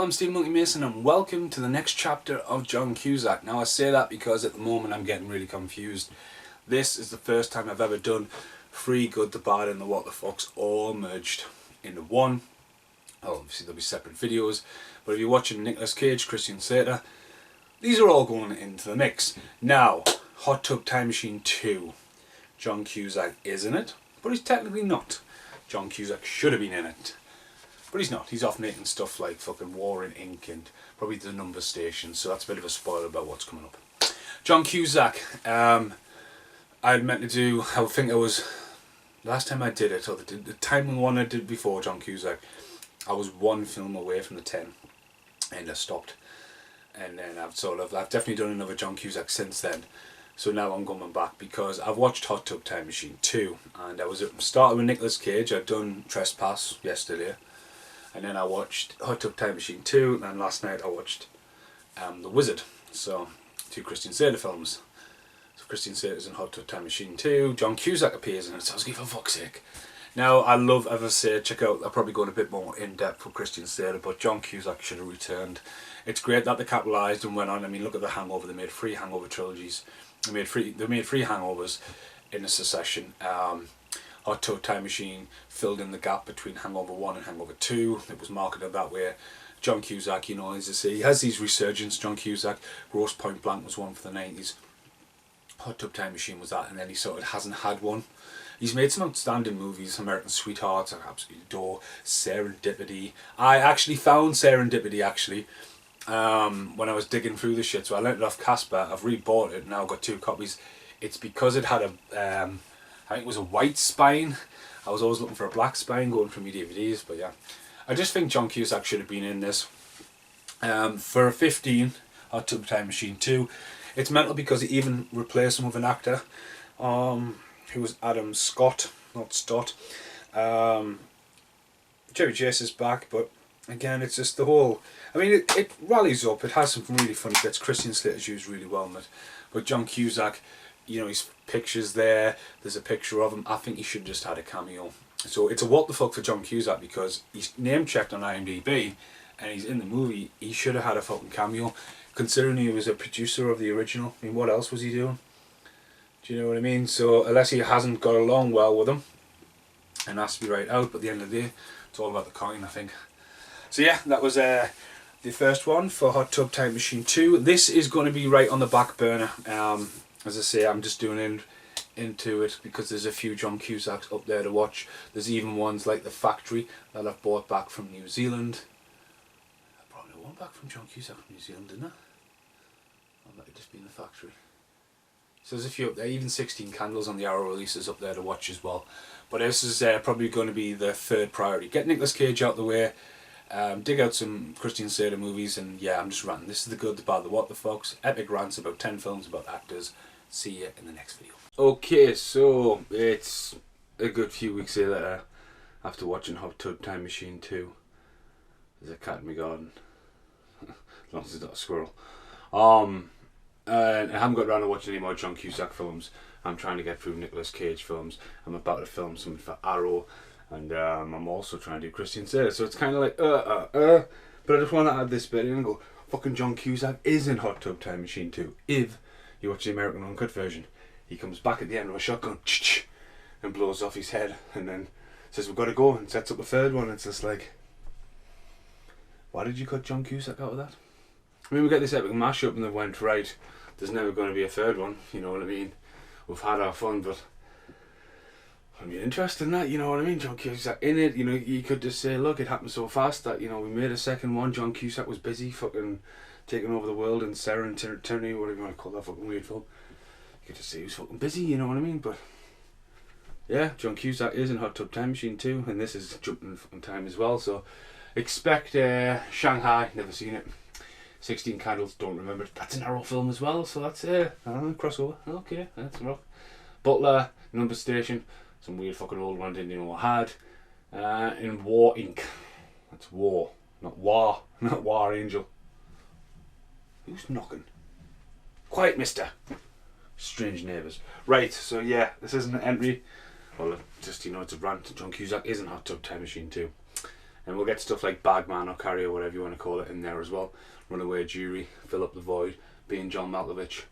I'm Steve Monkey Mason and welcome to the next chapter of John Cusack. Now I say that because at the moment I'm getting really confused. This is the first time I've ever done Free, Good, the Bad and the What the Fucks all merged into one. Obviously there'll be separate videos, but if you're watching Nicolas Cage, Christian Slater, these are all going into the mix. Now, Hot Tub Time Machine 2. John Cusack is in it, but he's technically not. John Cusack should have been in it, but he's not. He's off making stuff like fucking War in Ink and probably the Number Station, so that's a bit of a spoiler about what's coming up. John Cusack, I'd meant to do, I think it was, last time I did it, or the time one I did before John Cusack, I was one film away from the 10, and I stopped. And then I've definitely done another John Cusack since then. So now I'm coming back because I've watched Hot Tub Time Machine 2, and I was started with Nicolas Cage. I'd done Trespass yesterday, and then I watched Hot Tub Time Machine 2, and then last night I watched The Wizard. So, two Christian Slater films. So Christian Slater's in Hot Tub Time Machine 2, John Cusack appears in it, so I was like, for fuck's sake. Now, I love, as I say, check out, I'll probably go in a bit more in-depth for Christian Slater, but John Cusack should have returned. It's great that they capitalised and went on. I mean, look at The Hangover, they made 3 Hangover trilogies. They made 3 Hangovers in a succession. Hot Tub Time Machine filled in the gap between Hangover 1 and Hangover 2. It was marketed that way. John Cusack, you know, as I say, he has these resurgence. John Cusack, Gross Point Blank was one for the 90s. Hot Tub Time Machine was that, and then he sort of hasn't had one. He's made some outstanding movies. American Sweetheart, I absolutely adore. Serendipity. I actually found Serendipity, when I was digging through the shit, so I lent it off Casper. I've re-bought it, now I've got 2 copies. It's because it had a, I think it was a white spine. I was always looking for a black spine going through my DVDs, but yeah. I just think John Cusack should have been in this. For a 15, Hot Tub Time Machine 2, it's mental because it even replaced him with an actor, who was Adam Scott, not Stott. Chevy Chase is back, but again, it's just the whole, I mean, it rallies up, it has some really funny bits. Christian Slater's used really well in it, but John Cusack, you know, his picture's there, there's a picture of him. I think he should just had a cameo. So it's a what the fuck for John Cusack because he's name checked on IMDb and he's in the movie. He should have had a fucking cameo, considering he was a producer of the original. I mean, what else was he doing? Do you know what I mean? So unless he hasn't got along well with him and has to be right out, but at the end of the day, it's all about the coin, I think. So yeah, that was the first one for Hot Tub Time Machine 2. This is going to be right on the back burner. As I say, I'm just doing into it because there's a few John Cusacks up there to watch. There's even ones like The Factory that I've bought back from New Zealand. I brought one back from John Cusack from New Zealand, didn't I? Or might have just been The Factory. So there's a few up there, even 16 Candles on the Arrow releases up there to watch as well. But this is probably going to be the third priority. Get Nicolas Cage out the way, dig out some Christian Slater movies, and yeah, I'm just ranting. This is the good, the bad, the what the fucks. Epic rants about 10 films about actors. See you in the next video. Okay, so it's a good few weeks later after watching Hot Tub Time Machine 2. There's a cat in my garden. As long as it's not a squirrel. I haven't got around to watching any more John Cusack films. I'm trying to get through Nicolas Cage films. I'm about to film something for Arrow, and I'm also trying to do Christian Slater. So it's kind of like but I just want to add this bit in and go, fucking John Cusack is in Hot Tub Time Machine 2. If you watch the American Uncut version, he comes back at the end of a shotgun and blows off his head, and then says we've got to go, and sets up a third one. It's just like, why did you cut John Cusack out of that? I mean, we get this epic mashup and they went, right, there's never going to be a third one, you know what I mean? We've had our fun, but I'm interested in that, you know what I mean? John Cusack in it, you know, you could just say, look, it happened so fast that, you know, we made a second one. John Cusack was busy fucking taking over the world in Serenity, whatever you want to call that fucking weird film. You could just say he was fucking busy, you know what I mean? But yeah, John Cusack is in Hot Tub Time Machine 2, and this is jumping fucking time as well, so expect Shanghai, never seen it. 16 Candles, don't remember it. That's an Arrow film as well, so that's crossover. Okay, that's rock. Butler, Number Station, some weird fucking old one I didn't know I had. In War Inc. That's War, not War, not War Angel. Who's knocking? Quiet, mister. Strange neighbours. Right, so yeah, this isn't an entry. Well, just, you know, it's a rant. John Cusack is in Hot Tub Time Machine 2. And we'll get stuff like Bagman or Carry or whatever you want to call it in there as well. Runaway Jury, Fill Up the Void, being John Malkovich.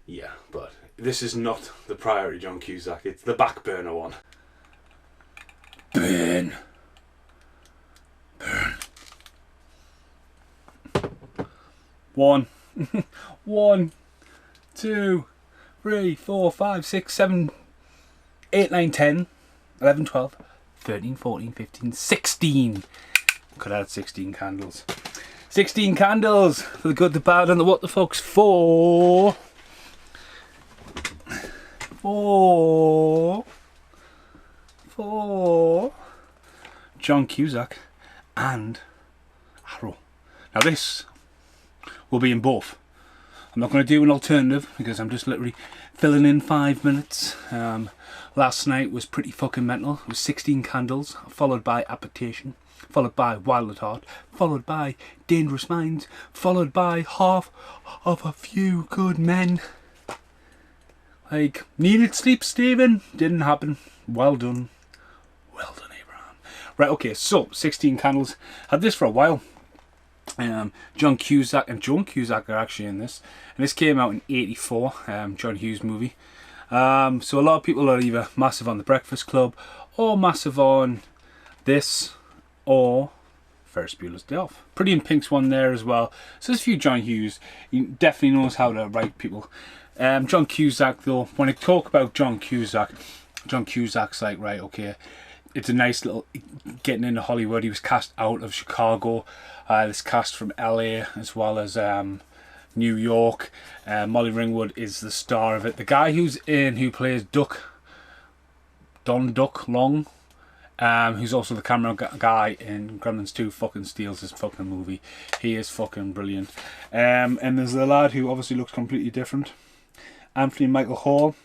Yeah, but this is not the priority John Cusack, it's the back burner one. Burn. Burn. 1, 1, 2, 3, 4, 5, 6, 7, 8, 9, 10, 11, 12, 13, 14, 15, 16. Could add 16 candles. 16 candles for the good, the bad, and the what the fucks. 4. John Cusack and Arrow. Now this will be in both. I'm not going to do an alternative because I'm just literally filling in 5 minutes. Last night was pretty fucking mental. It was 16 candles, followed by Appetition, followed by Wild at Heart, followed by Dangerous Minds, followed by Half of a Few Good Men. Like, needed sleep, Stephen. Didn't happen. Well done. Well done, Abraham. Right, okay, so 16 candles. Had this for a while. John Cusack and Joan Cusack are actually in this. And this came out in '84, John Hughes movie. So a lot of people are either massive on The Breakfast Club or massive on this or Ferris Bueller's Day Off. Pretty in Pink's one there as well. So there's a few John Hughes. He definitely knows how to write people. John Cusack though, when I talk about John Cusack's like, right, okay, it's a nice little getting into Hollywood. He was cast out of Chicago. This cast from LA as well as New York. Molly Ringwald is the star of it. The guy who plays Don Duck Long, who's also the camera guy in Gremlins 2, fucking steals this fucking movie. He is fucking brilliant. And there's a lad who obviously looks completely different. Anthony Michael Hall,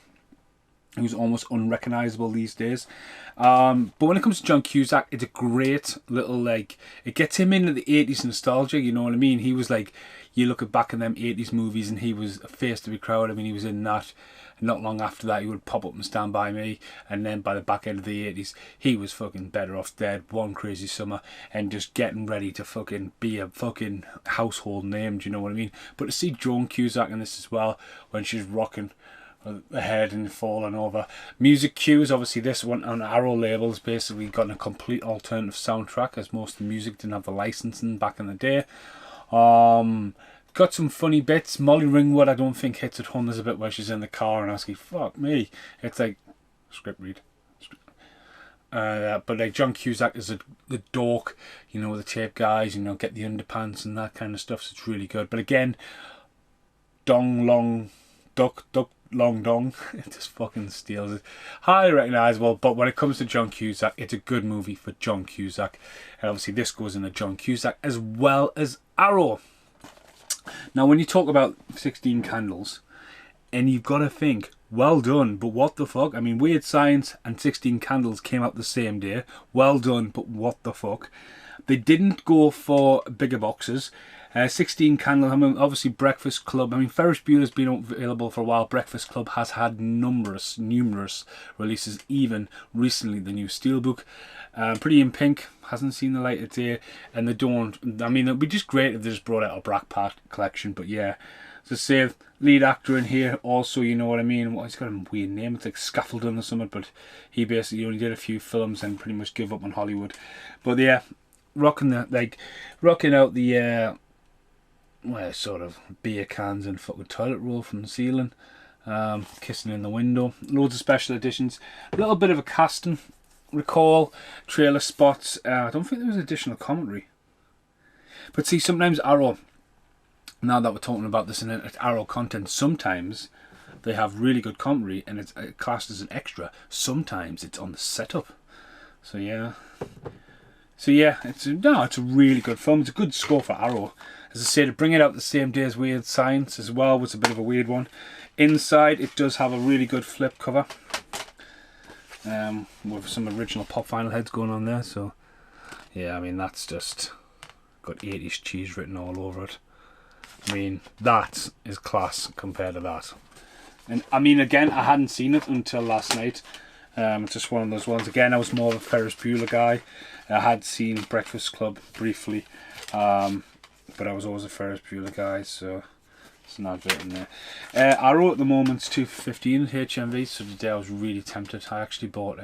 who's almost unrecognisable these days. But when it comes to John Cusack, it's a great little, like, it gets him into the 80s nostalgia, you know what I mean? He was like, you look back in them 80s movies and he was a face to be crowd. I mean, he was in that. Not long after that, he would pop up and Stand By Me. And then by the back end of the 80s, he was fucking Better Off Dead, One Crazy Summer, and just getting ready to fucking be a fucking household name, do you know what I mean? But to see Joan Cusack in this as well, when she's rocking the head and falling over. Music cues, obviously this one on Arrow labels basically got a complete alternative soundtrack, as most of the music didn't have the licensing back in the day. Got some funny bits. Molly Ringwald I don't think hits at home. There's a bit where she's in the car and asking, fuck me. It's like, script read. But like John Cusack is the dork, you know, the tape guys, you know, get the underpants and that kind of stuff, so it's really good. But again, Dong Long, Duck Long Dong, it just fucking steals it. Highly recognisable, but when it comes to John Cusack, it's a good movie for John Cusack. And obviously this goes into John Cusack as well as Arrow. Now when you talk about 16 candles, and you've got to think, well done, but what the fuck? I mean, Weird Science and 16 Candles came out the same day. Well done, but what the fuck? They didn't go for bigger boxes. 16 Candles, I mean, obviously Breakfast Club. I mean, Ferris Bueller's been available for a while. Breakfast Club has had numerous releases, even recently the new Steelbook. Pretty in Pink hasn't seen the light of day, and they don't. I mean, it'd be just great if they just brought out a Black Part collection, but yeah. So say lead actor in here also, you know what I mean. Well, he's got a weird name. It's like Scaffolding or something, but he basically only did a few films and pretty much gave up on Hollywood. But yeah, rocking out the sort of beer cans and fucking toilet roll from the ceiling, kissing in the window. Loads of special editions. A little bit of a casting recall, trailer spots. I don't think there was additional commentary. But see, sometimes Arrow, now that we're talking about this in Arrow content, sometimes they have really good commentary and it's classed as an extra. Sometimes it's on the setup. So yeah, it's a really good film. It's a good score for Arrow. As I say, to bring it out the same day as Weird Science as well was a bit of a weird one. Inside, it does have a really good flip cover, with some original Pop Vinyl heads going on there. So yeah, I mean, that's just got 80s cheese written all over it. I mean, that is class compared to that. And I mean, again, I hadn't seen it until last night. It's just one of those ones. Again, I was more of a Ferris Bueller guy. I had seen Breakfast Club briefly, but I was always a Ferris Bueller guy, so it's an advert in there. Arrow at the moment's 2 for 15 at HMV, so today I was really tempted. I actually bought,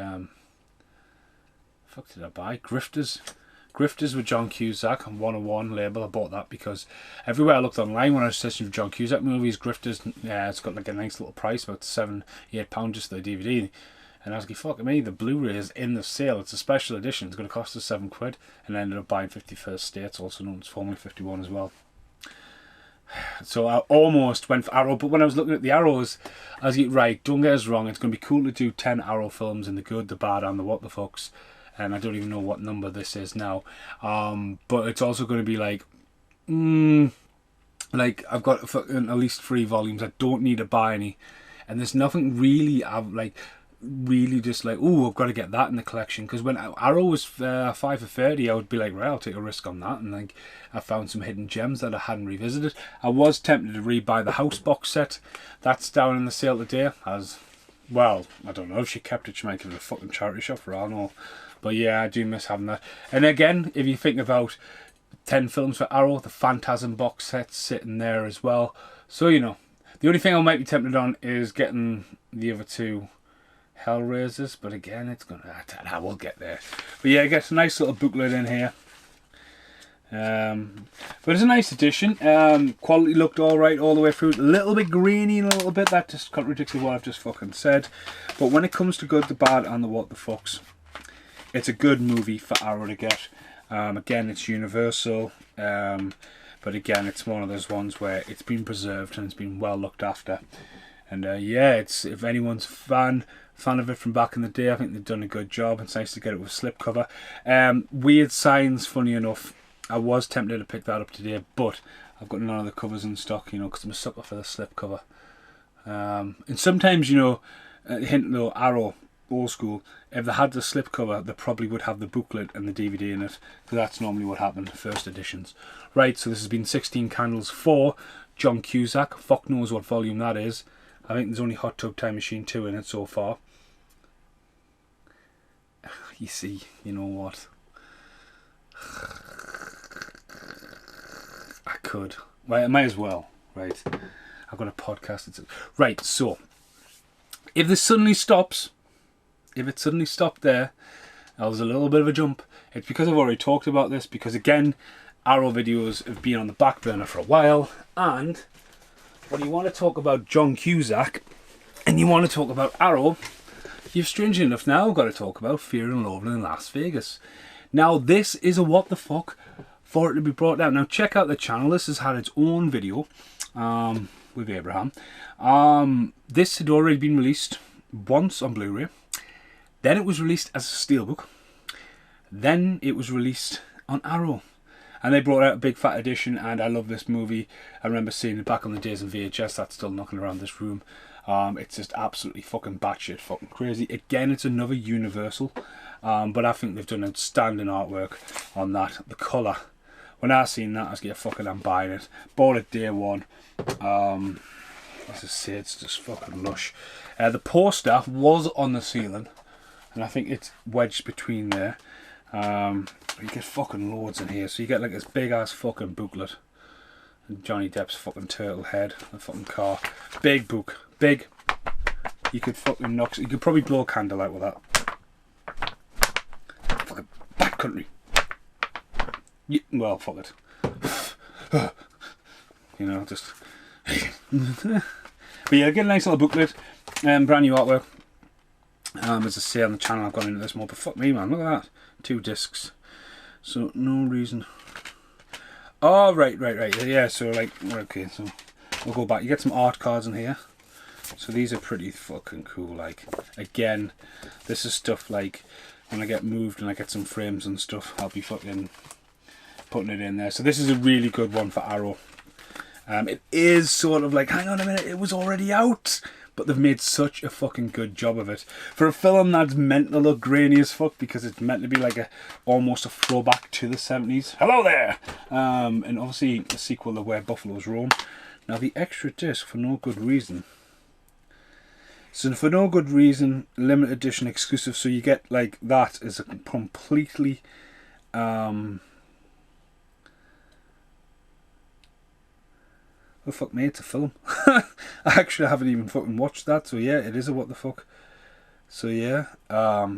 fuck did I buy? Grifters with John Cusack on 101 label. I bought that because everywhere I looked online when I was searching for John Cusack movies, Grifters, it's got like a nice little price, about £7-8 just for the DVD. And I was like, fuck me, the Blu-ray is in the sale. It's a special edition. It's going to cost us £7. And I ended up buying 51st States, also known as formerly 51 as well. So I almost went for Arrow, but when I was looking at the Arrows, I was like, right, don't get us wrong, it's going to be cool to do 10 Arrow films in the good, the bad, and the what the fucks. And I don't even know what number this is now. But it's also going to be like, like I've got at least 3 volumes. I don't need to buy any, and there's nothing really I've like really just like, oh, I've got to get that in the collection. Because when Arrow was 5 for 30, I would be like, right, I'll take a risk on that. And like I found some hidden gems that I hadn't revisited. I was tempted to rebuy the House box set. That's down in the sale today. As well, I don't know if she kept it. She might give it a fucking charity shop for all I know. But yeah, I do miss having that. And again, if you think about 10 films for Arrow, the Phantasm box set's sitting there as well. So, you know, the only thing I might be tempted on is getting the other 2 Hellraisers. But again, it's going to... I will get there. But yeah, it gets a nice little booklet in here. But it's a nice edition. Quality looked alright all the way through. A little bit grainy and a little bit. That just contradicts what I've just fucking said. But when it comes to good, the bad, and the what the fucks, it's a good movie for Arrow to get. Again, it's Universal, but again, it's one of those ones where it's been preserved and it's been well looked after. And yeah, it's if anyone's fan of it from back in the day, I think they've done a good job. It's nice to get it with slipcover. Weird Signs, funny enough, I was tempted to pick that up today, but I've got none of the covers in stock, you know, because I'm a sucker for the slipcover. And sometimes, you know, hint though, Arrow, old school, if they had the slipcover, they probably would have the booklet and the DVD in it, because that's normally what happened, first editions. Right, so this has been 16 Candles for John Cusack. Fuck knows what volume that is. I think there's only Hot Tub Time Machine 2 in it so far. You see, you know what? I could. Well, I might as well. Right, I've got a podcast. Right, so if this suddenly stops, if it suddenly stopped there, there's a little bit of a jump. It's because I've already talked about this, because again, Arrow videos have been on the back burner for a while, and when you want to talk about John Cusack and you want to talk about Arrow, you've strangely enough now got to talk about Fear and Loathing in Las Vegas. Now this is a what the fuck for it to be brought down. Now check out the channel. This has had its own video with Abraham. This had already been released once on Blu-ray. Then it was released as a steelbook. Then it was released on Arrow. And they brought out a big fat edition, and I love this movie. I remember seeing it back on the days in VHS. That's still knocking around this room. It's just absolutely fucking batshit fucking crazy. Again, it's another Universal. But I think they've done outstanding artwork on that. The colour. When I seen that, I was like, fucking, I'm buying it. Bought it day one. As I say, it's just fucking lush. The poster was on the ceiling, and I think it's wedged between there. You get fucking loads in here, so you get like this big ass fucking booklet, and Johnny Depp's fucking turtle head, the fucking car, big book, big. You could fucking knock, you could probably blow a candle out with that. Fucking backcountry. Well, fuck it. You know, just. But yeah, get a nice little booklet, brand new artwork. As I say on the channel, I've gone into this more, but fuck me, man, look at that. 2 discs. So, no reason. Oh, right. Yeah, so, like, okay, so we'll go back. You get some art cards in here. So, these are pretty fucking cool. Like, again, this is stuff like when I get moved and I get some frames and stuff, I'll be fucking putting it in there. So, this is a really good one for Arrow. It is sort of like, hang on a minute, it was already out. But they've made such a fucking good job of it. For a film that's meant to look grainy as fuck, because it's meant to be like almost a throwback to the 70s. Hello there! And obviously a sequel to Where Buffaloes Roam. Now the extra disc, for no good reason, So for no good reason, limited edition exclusive. So you get like that is a completely oh fuck me, it's a film. I actually haven't even fucking watched that. So yeah, it is a what the fuck. So yeah,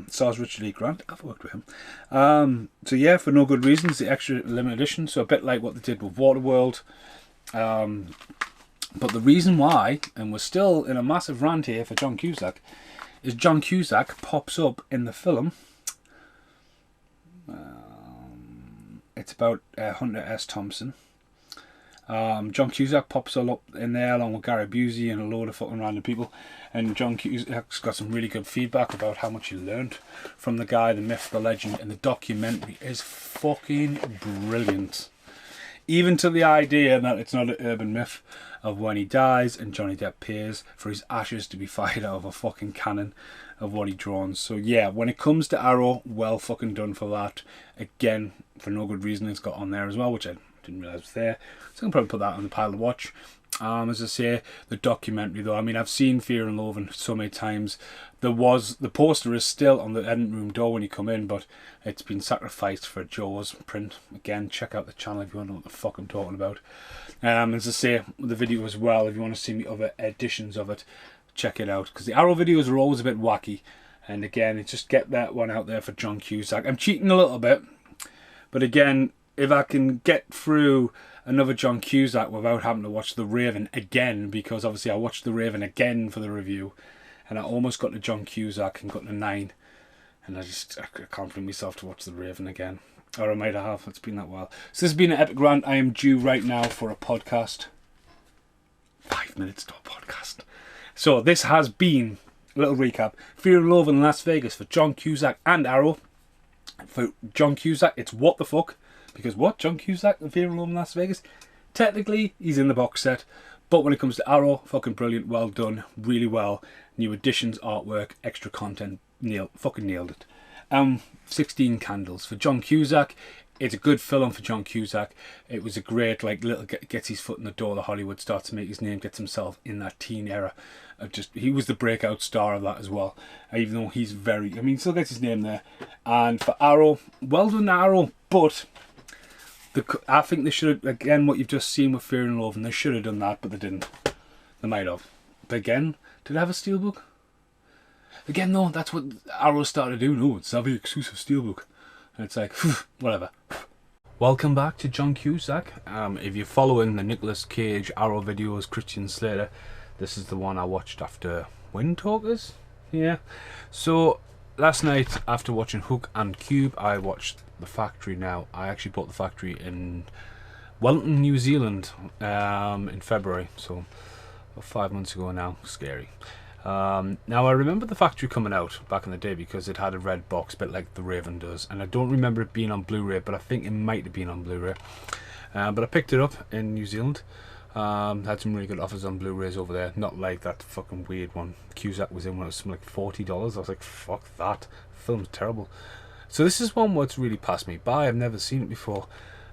stars Richard E. Grant. I've worked with him. So yeah, for no good reasons, the extra limited edition. So a bit like what they did with Waterworld. But the reason why, and we're still in a massive rant here for John Cusack, is John Cusack pops up in the film. It's about Hunter S. Thompson. John Cusack pops all up in there along with Gary Busey and a load of fucking random people. And John Cusack's got some really good feedback about how much he learned from the guy, the myth, the legend, and the documentary is fucking brilliant. Even to the idea that it's not an urban myth of when he dies and Johnny Depp pays for his ashes to be fired out of a fucking cannon of what he drawn. So yeah, when it comes to Arrow, well fucking done for that. Again, for no good reason, it's got on there as well, which I didn't realise was there. So I'm probably put that on the pile to watch. As I say, the documentary though, I mean, I've seen Fear and Loathing so many times. The poster is still on the editing room door when you come in, but it's been sacrificed for Jaws print. Again, check out the channel if you want to know what the fuck I'm talking about. As I say, the video as well, if you want to see the other editions of it, check it out. Because the Arrow videos are always a bit wacky. And again, just get that one out there for John Cusack. I'm cheating a little bit, but again, if I can get through another John Cusack without having to watch The Raven again, because obviously I watched The Raven again for the review, and I almost got to John Cusack and got to 9, and I can't bring myself to watch The Raven again. Or I might have, it's been that while. So this has been an epic rant. I am due right now for a podcast. 5 minutes to a podcast. So this has been, a little recap, Fear and Loathing in Las Vegas for John Cusack and Arrow. For John Cusack, it's what the fuck. Because what? John Cusack and Fear and Loathing in Las Vegas? Technically, he's in the box set. But when it comes to Arrow, fucking brilliant. Well done. Really well. New additions, artwork, extra content. Fucking nailed it. 16 candles. For John Cusack, it's a good film for John Cusack. It was a great, like, little gets his foot in the door of Hollywood, starts to make his name, gets himself in that teen era. He was the breakout star of that as well. Even though he's he still gets his name there. And for Arrow, well done Arrow, but I think they should have, again, what you've just seen with Fear and Loathing, they should have done that, but they didn't. They might have. But again, did they have a steelbook? Again, though, that's what Arrow started to do. No, it's a very exclusive steelbook. And it's like, whatever. Welcome back to John Cusack. If you're following the Nicolas Cage Arrow videos, Christian Slater, this is the one I watched after Wind Talkers. Yeah. So, last night, after watching Hook and Cube, I watched The Factory now. I actually bought The Factory in Wellington, New Zealand in February. So, about 5 months ago now. Scary. Now I remember The Factory coming out back in the day because it had a red box, a bit like The Raven does, and I don't remember it being on Blu-ray, but I think it might have been on Blu-ray. But I picked it up in New Zealand. Had some really good offers on Blu-rays over there, not like that fucking weird one Cusack was in when it was something like $40. I was like, fuck that, the film's terrible. So this is one what's really passed me by. I've never seen it before.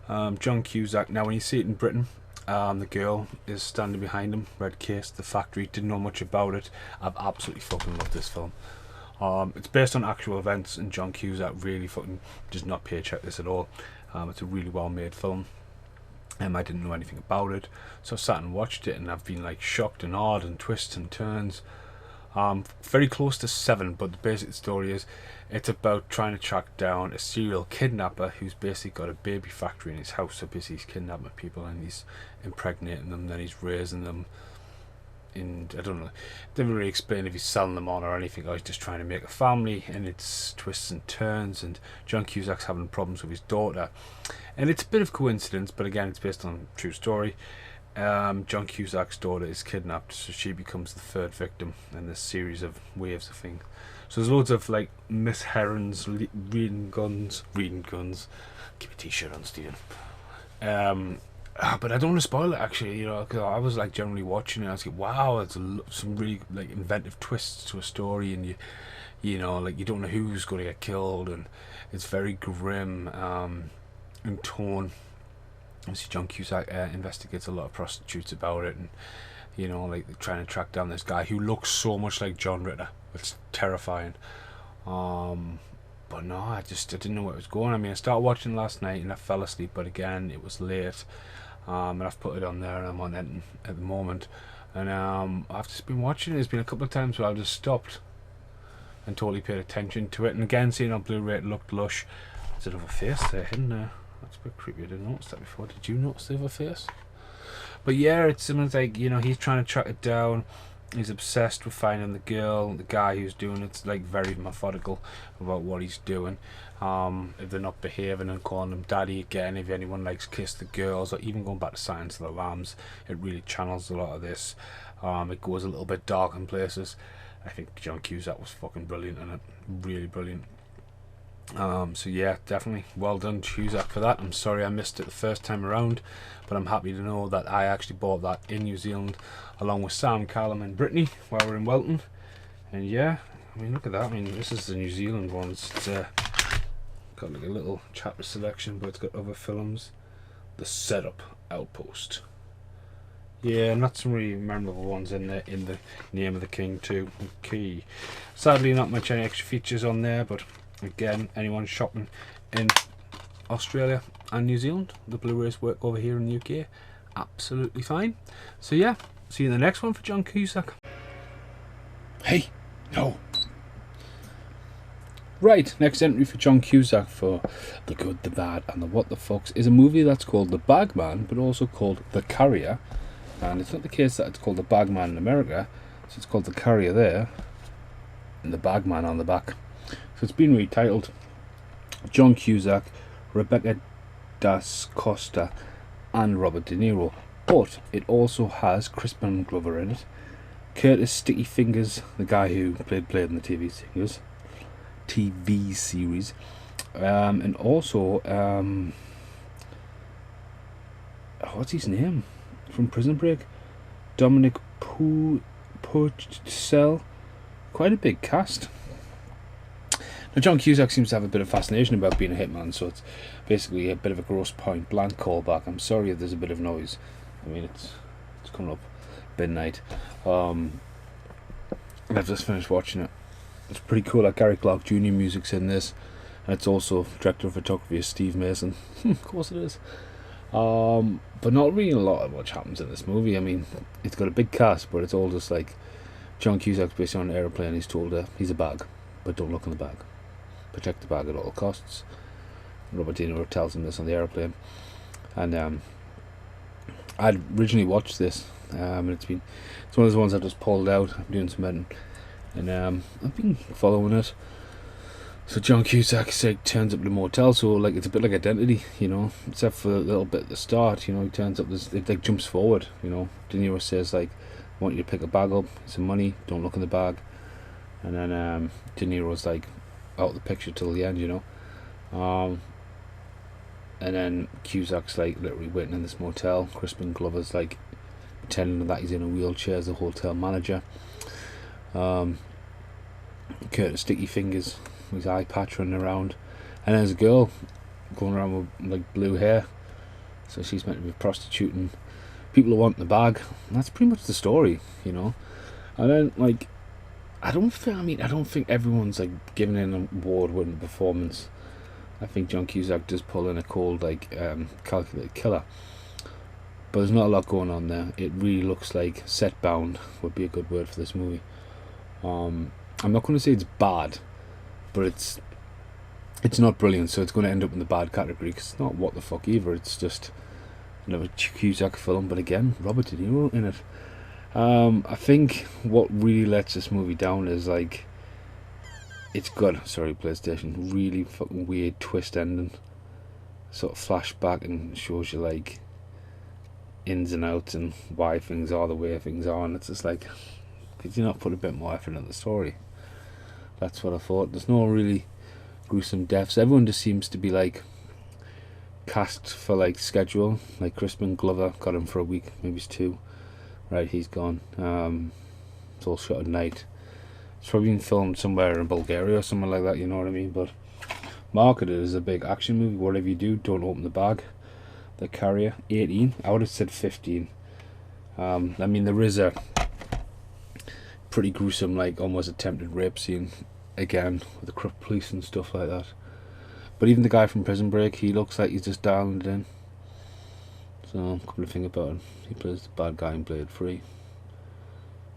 John Cusack. Now when you see it in Britain, the girl is standing behind him, red case, The Factory, didn't know much about it. I've absolutely fucking loved this film. It's based on actual events, and John Cusack really fucking does not paycheck this at all. It's a really well made film. I didn't know anything about it, so I sat and watched it, and I've been like shocked and awed and twists and turns. Very close to 7, but the basic story is it's about trying to track down a serial kidnapper who's basically got a baby factory in his house. So basically he's kidnapping people and he's impregnating them, then he's raising them. And I don't know, didn't really explain if he's selling them on or anything, or he's just trying to make a family, and it's twists and turns, and John Cusack's having problems with his daughter. And it's a bit of coincidence, but again, it's based on a true story. John Cusack's daughter is kidnapped, so she becomes the third victim in this series of waves of things. So there's loads of like Miss Herons, reading guns. Keep a t-shirt on, Stephen. But I don't want to spoil it actually, you know, because I was like generally watching it. I was like, wow, it's some really like inventive twists to a story, and you know, like you don't know who's going to get killed, and it's very grim and torn. Obviously John Cusack investigates a lot of prostitutes about it, and You know, like trying to track down this guy who looks so much like John Ritter. It's terrifying. But no, I didn't know where it was going. I mean, I started watching last night and I fell asleep, but again, it was late. And I've put it on there and I'm on it at the moment. And I've just been watching it. There's been a couple of times where I've just stopped and totally paid attention to it. And again, seeing on Blu-ray, it looked lush. There's another face there hidden there. That's a bit creepy. I didn't notice that before. Did you notice the other face? But yeah, it's similar, like, you know, he's trying to track it down. He's obsessed with finding the girl. The guy who's doing it's like very methodical about what he's doing. If they're not behaving and calling him daddy again, if anyone likes kiss the girls, or even going back to Silence of the Lambs, it really channels a lot of this. It goes a little bit dark in places. I think John Cusack was fucking brilliant in it, really brilliant. So yeah, definitely well done Cusack for that. I'm sorry I missed it the first time around, but I'm happy to know that I actually bought that in New Zealand along with Sam, Callum and Brittany while we're in Welton. And yeah, I mean, look at that. I mean, this is the New Zealand ones. It's got like a little chapter selection, but it's got other films. The Setup Outpost. Yeah, not some really memorable ones in the Name of the King too. Okay, sadly not much any extra features on there, but again, anyone shopping in Australia and New Zealand, the Blu-rays work over here in the UK absolutely fine. So yeah, see you in the next one for John Cusack. Hey, no. Right, next entry for John Cusack for The Good, the Bad and the What the Fucks is a movie that's called The Bagman, but also called The Carrier. And it's not the case that it's called The Bagman in America, so it's called The Carrier there, and The Bagman on the back. So it's been retitled. John Cusack, Rebecca Das Costa and Robert De Niro, but it also has Crispin Glover in it, Curtis Sticky Fingers, the guy who played in the TV series, and also what's his name from Prison Break, Dominic Purcell. Quite a big cast. Now, John Cusack seems to have a bit of fascination about being a hitman, so it's basically a bit of a Grosse Pointe Blank callback. I'm sorry if there's a bit of noise. I mean, it's coming up midnight. And I've just finished watching it. It's pretty cool. Like Gary Clark Jr. music's in this, and it's also director of photography is Steve Mason. Of course it is. But not really a lot of what happens in this movie. I mean, it's got a big cast, but it's all just like John Cusack's basically on an aeroplane. He's told he's a bag, but don't look in the bag. Protect the bag at all costs. Robert De Niro tells him this on the airplane, and I'd originally watched this, and it's one of those ones I just pulled out. I'm doing some editing, and I've been following it. So John Cusack turns up at a motel, so like it's a bit like Identity, you know, except for a little bit at the start. You know, he turns up, it like jumps forward. You know, De Niro says like, "I want you to pick a bag up, some money. Don't look in the bag," and then De Niro's like out of the picture till the end, you know. And then Cusack's like literally waiting in this motel. Crispin Glover's like pretending that he's in a wheelchair as the hotel manager. Curtis Sticky Fingers, his eye patch running around, and there's a girl going around with like blue hair, so she's meant to be prostituting people who want the bag. And that's pretty much the story, you know. And then like I don't think everyone's like giving an award-winning performance. I think John Cusack does pull in a cold like calculated killer, but there's not a lot going on there. It really looks like set bound would be a good word for this movie. I'm not going to say it's bad, but it's not brilliant, so it's going to end up in the bad category because it's not what the fuck either. It's just another Cusack film, but again, Robert De Niro in it. I think what really lets this movie down is like it's got PlayStation really fucking weird twist ending, sort of flashback, and shows you like ins and outs and why things are the way things are, and it's just like, could you not put a bit more effort in the story? That's what I thought. There's no really gruesome deaths. Everyone just seems to be like cast for like schedule. Like Crispin Glover got him for a week, maybe it's 2. Right, he's gone. It's all shot at night. It's probably been filmed somewhere in Bulgaria or somewhere like that, you know what I mean? But marketed as a big action movie. Whatever you do, don't open the bag. The Carrier, 18. I would have said 15. I mean, there is a pretty gruesome, like almost attempted rape scene again with the corrupt police and stuff like that. But even the guy from Prison Break, he looks like he's just dialing it in. So, come to think about it, he plays the bad guy in Blade 3.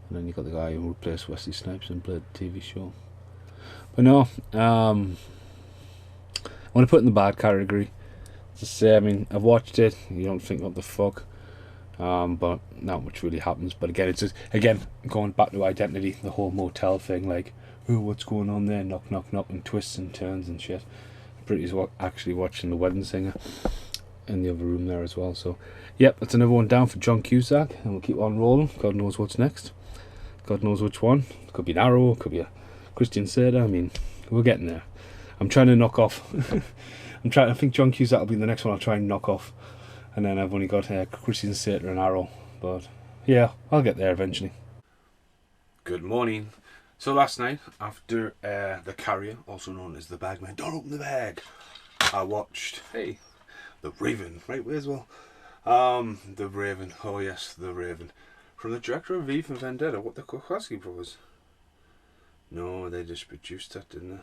And then you got the guy who replaced Wesley Snipes in Blade TV show. But no, I want to put it in the bad category. Just say, I mean, I've watched it, you don't think what the fuck. But not much really happens. But again, it's just, again, going back to Identity, the whole motel thing, like, oh, what's going on there? Knock, knock, knock, and twists and turns and shit. Pretty's actually watching The Wedding Singer in the other room there as well. So, yep, that's another one down for John Cusack, and we'll keep on rolling. God knows what's next. God knows which one. It could be an Arrow, it could be a Christian Slater. I mean, we're getting there. I'm trying to knock off. I think John Cusack will be the next one I'll try and knock off. And then I've only got Christian Slater and Arrow. But yeah, I'll get there eventually. Good morning. So last night, after The Carrier, also known as The Bagman, don't open the bag, I watched, The Raven, right way as well. The Raven, oh yes, The Raven. From the director of V for Vendetta, what the Cusack brothers? No, they just produced that, didn't they?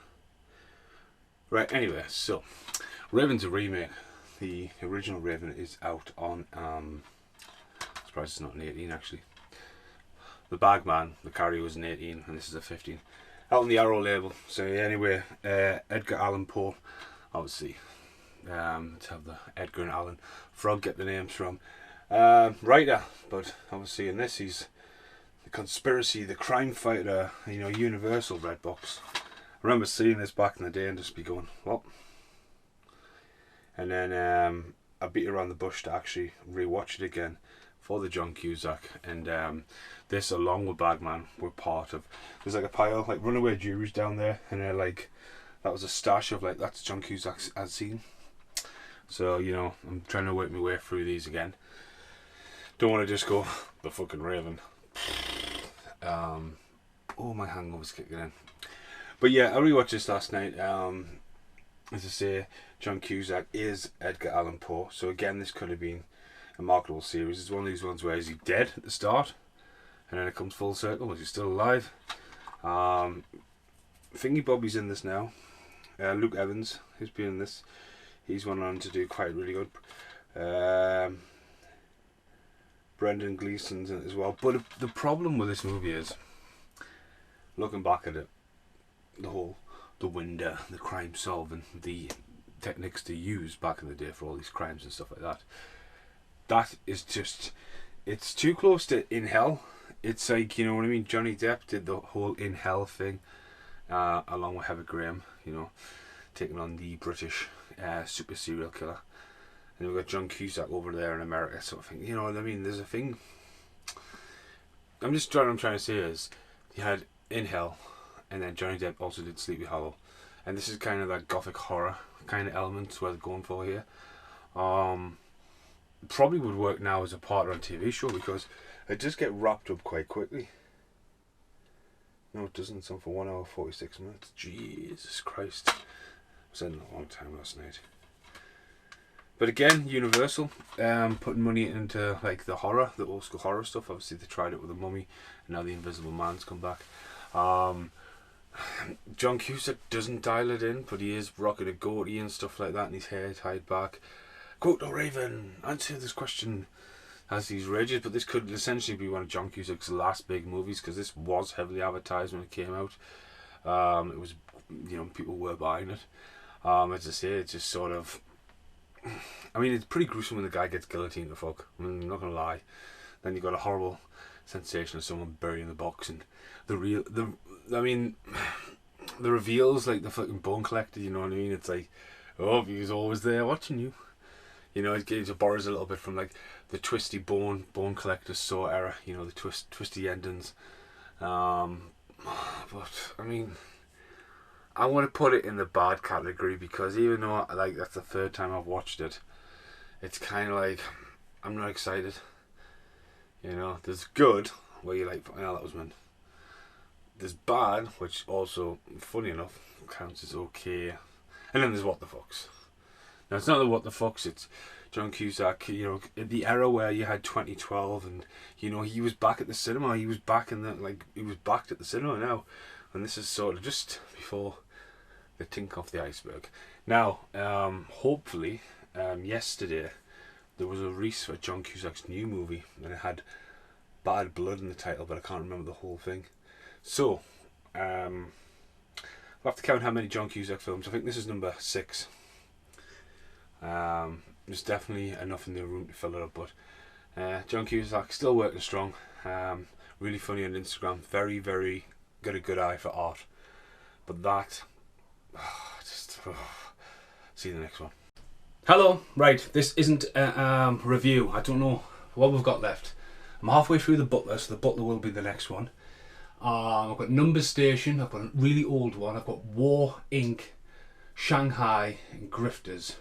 Right, anyway, so, Raven's a remake. The original Raven is out on, I'm surprised it's not an 18 actually. The Bagman, The Carrier was an 18 and this is a 15. Out on the Arrow label. So anyway, Edgar Allan Poe, obviously, let's have the Edgar and Allan Frog get the names from. Writer, but obviously in this he's the conspiracy, the crime fighter, Universal red box. I remember seeing this back in the day and just be going, what? And then I beat around the bush to actually rewatch it again for the John Cusack. And this, along with Bagman, were part of. There's like a pile, like Runaway Jury's down there, and they're like, that was a stash of like that's John Cusack's ad scene. So I'm trying to work my way through these again. Don't want to just go the fucking Raven. Oh, my hangover's kicking in. But yeah, I rewatched this last night. As I say, John Cusack is Edgar Allan Poe. So again, this could have been a marketable series. It's one of these ones where is he dead at the start, and then it comes full circle. Is he still alive? Thingy Bobby's in this now. Luke Evans, who's been in this, he's went on to do quite really good. Brendan Gleeson's in it as well. But the problem with this movie is, looking back at it, the window, the crime solving, the techniques to use back in the day for all these crimes and stuff like that. That is just, it's too close to In Hell. It's like, you know what I mean? Johnny Depp did the whole In Hell thing, along with Heather Graham, taking on the British super serial killer. And we've got John Cusack over there in America, sort of thing. You know what I mean? There's a thing. I'm trying to say is, you had In Hell, and then Johnny Depp also did Sleepy Hollow, and this is kind of that gothic horror kind of element where they're going for here. Probably would work now as a partner on TV show because it just get wrapped up quite quickly. No, it doesn't. It's on for 1 hour 46 minutes. Jesus Christ, I was in a long time last night. But again, Universal, putting money into like the horror, the old school horror stuff. Obviously, they tried it with The Mummy, and now The Invisible Man's come back. John Cusack doesn't dial it in, but he is rocking a goatee and stuff like that, and his hair tied back. Quote the Raven, answer this question as these rages. But this could essentially be one of John Cusack's last big movies, because this was heavily advertised when it came out. It was, people were buying it. As I say, it's just sort of, I mean, it's pretty gruesome when the guy gets guillotined the fuck. I mean, I'm not gonna lie. Then you got a horrible sensation of someone burying the box, and the reveals, like the fucking bone collector, you know what I mean? It's like, oh, he was always there watching you. It borrows a little bit from like the twisty bone collector Saw era, the twisty endings. But I mean, I want to put it in the bad category because even though that's the third time I've watched it, it's kind of like I'm not excited. There's good where you're like, oh, that was meant. There's bad, which also, funny enough, counts as okay. And then there's what the fucks. Now it's not the what the fucks, it's John Cusack, you know, in the era where you had 2012, and you know he was back at the cinema. He was back in the he was back at the cinema now, and this is sort of just before the tink off the iceberg. Now, hopefully, yesterday there was a release for John Cusack's new movie, and it had Bad Blood in the title, but I can't remember the whole thing. So, I'll have to count how many John Cusack films. I think this is number 6. There's definitely enough in the room to fill it up, but John Cusack still working strong. Really funny on Instagram. Very, very got a good eye for art. But that, see the next one. Hello, right, this isn't a review. I don't know what we've got left. I'm halfway through The Butler, so The Butler will be the next one. I've got Numbers Station, I've got a really old one, I've got War, Inc., Shanghai, and Grifters.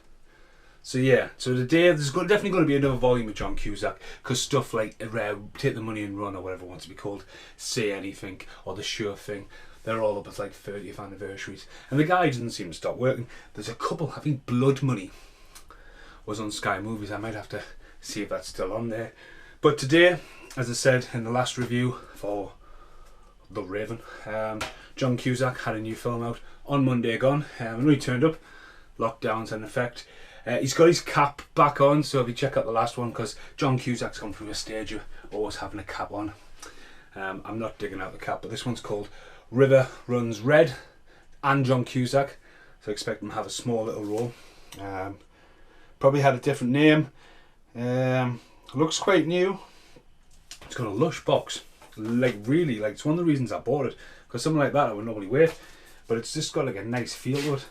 So yeah, so today there's definitely going to be another volume of John Cusack, because stuff like Take the Money and Run, or whatever it wants to be called, Say Anything, or The Sure Thing, they're all up at like 30th anniversaries. And the guy doesn't seem to stop working. There's a couple, I think Blood Money was on Sky Movies. I might have to see if that's still on there. But today, as I said in the last review for The Raven, John Cusack had a new film out on Monday gone, and when he turned up, lockdowns in effect. He's got his cap back on, so if you check out the last one, because John Cusack's gone through a stage of always having a cap on. I'm not digging out the cap, but this one's called River Runs Red, and John Cusack, so I expect him to have a small little role. Probably had a different name. Looks quite new. It's got a lush box, really, it's one of the reasons I bought it, because something like that I would normally wait, but it's just got like a nice feel to it.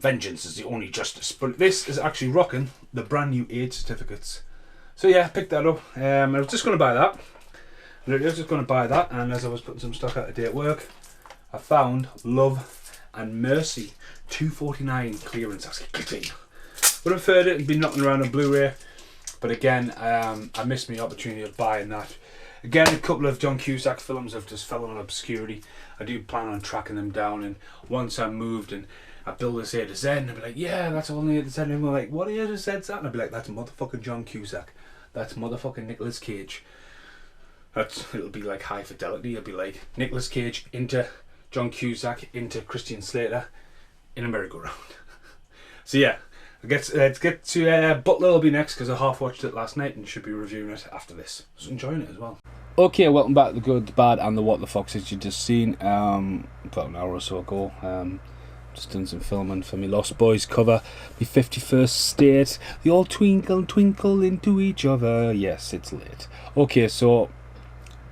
Vengeance is the only justice, but this is actually rocking the brand new AIDS certificates. So yeah, picked that up. I was just going to buy that. And as I was putting some stock out today at work, I found Love and Mercy $2.49 clearance. Actually, would have heard it and been knocking around on Blu-ray, but again, I missed my opportunity of buying that. Again, a couple of John Cusack films have just fallen on obscurity. I do plan on tracking them down, and once I'm moved and I build this A to Z, and I'll be like, yeah, that's all A to Z, and I'm like, what A to Z is that? And I'll be like, that's motherfucking John Cusack. That's motherfucking Nicolas Cage. It'll be like High Fidelity. It'll be like Nicolas Cage into John Cusack into Christian Slater in a merry-go-round. So yeah, let's get to Butler will be next, because I half watched it last night and should be reviewing it after this. I was enjoying it as well. Okay, welcome back to The Good, The Bad and The What the Fox, as you just seen about an hour or so ago. Just done some filming for me Lost Boys cover, my 51st state. They all twinkle, twinkle into each other. Yes, it's lit. Okay, so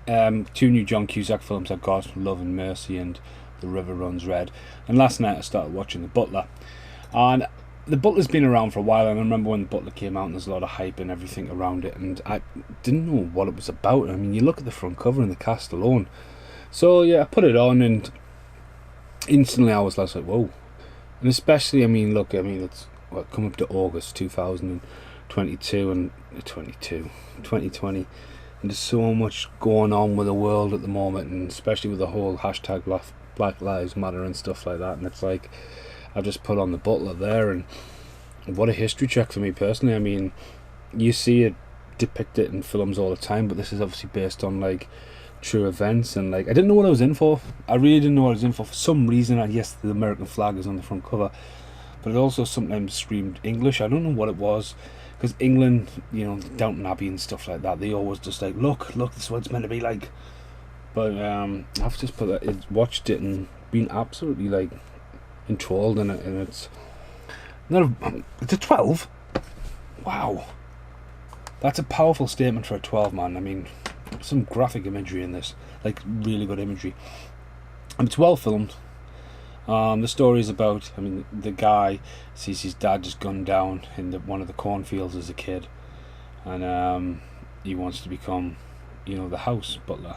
2 new John Cusack films I've got, Love and Mercy and The River Runs Red. And last night I started watching The Butler. And The Butler's been around for a while, and I remember when The Butler came out and there's a lot of hype and everything around it, and I didn't know what it was about. I mean, you look at the front cover and the cast alone. So yeah, I put it on, and instantly I was like, whoa. And especially, it's come up to August 2022 and 2020, and there's so much going on with the world at the moment, and especially with the whole hashtag Black Lives Matter and stuff like that. And it's like, I just put on The Butler there, and what a history check for me personally. I mean, you see it depicted in films all the time, but this is obviously based on like true events, and like I didn't know what I was in for. I really didn't know what I was in for some reason. And yes, the American flag is on the front cover, but it also sometimes screamed English. I don't know what it was, because England, you know, Downton Abbey and stuff like that, they always just like, look, this is what it's meant to be like. But I've just watched it and been absolutely like enthralled in it, and it's a 12. Wow, that's a powerful statement for a 12, man. I mean, some graphic imagery in this, like really good imagery. And it's well filmed. The story is about, the guy sees his dad just gunned down in one of the cornfields as a kid, and he wants to become, the house butler.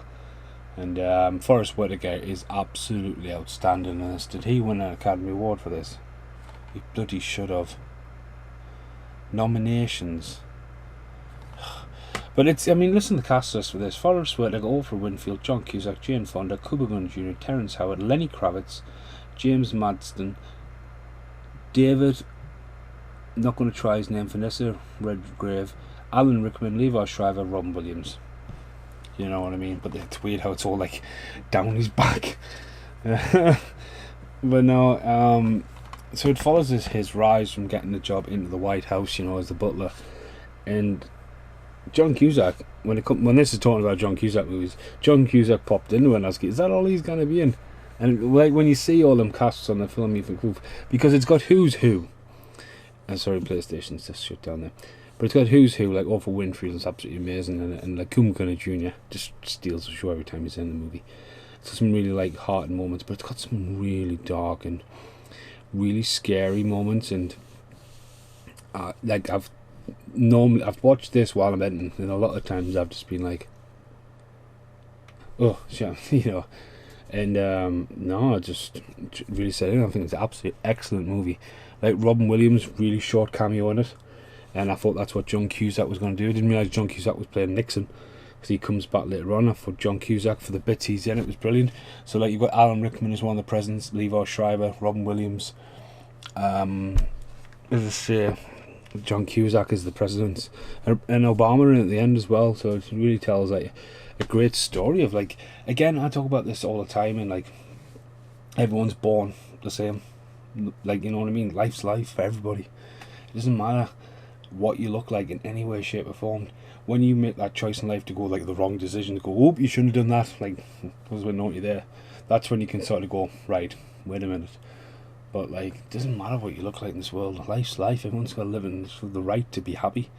And Forrest Whitaker is absolutely outstanding in this. Did he win an Academy Award for this? He bloody should have. Nominations. But listen to the cast list for this. Forrest Whitaker, Oprah Winfield, John Cusack, Jane Fonda, Cuba Gooding Jr., Terrence Howard, Lenny Kravitz, James Madsden, David not going to try his name. Vanessa Redgrave, Alan Rickman, Levi Shriver, Robin Williams. You know what I mean? But it's weird how it's all like down his back. But no, so it follows his rise from getting the job into the White House, you know, as the butler. And John Cusack, when this is talking about John Cusack movies, John Cusack popped into it and I was like, is that all he's going to be in? And like when you see all them casts on the film, you think, oof, because it's got who's who. Sorry, PlayStation's just shut down there. But it's got who's who, like Oprah Winfrey is absolutely amazing, and like Cuba Jr. just steals the show every time he's in the movie. It's got some really like heart moments, but it's got some really dark and really scary moments. And like I've watched this while I'm editing, and a lot of times I've just been like, oh shit, you know. And no, I just really said it. I think it's an absolutely excellent movie. Like Robin Williams, really short cameo in it, and I thought that's what John Cusack was going to do. I didn't realise John Cusack was playing Nixon, because he comes back later on. I thought John Cusack, for the bits he's in, it was brilliant. So like you've got Alan Rickman as one of the presidents, Levi Shriver, Robin Williams, as I say, John Cusack is the president, and Obama in at the end as well. So it really tells like a great story of like, again, I talk about this all the time, and like everyone's born the same. Like, you know what I mean? Life's life for everybody. It doesn't matter what you look like in any way, shape or form. When you make that choice in life to go like the wrong decision, to go, oh, you shouldn't have done that, like, was with naughty there, that's when you can sort of go, right, wait a minute. But like, it doesn't matter what you look like in this world. Life's life. Everyone's got to live in the right to be happy.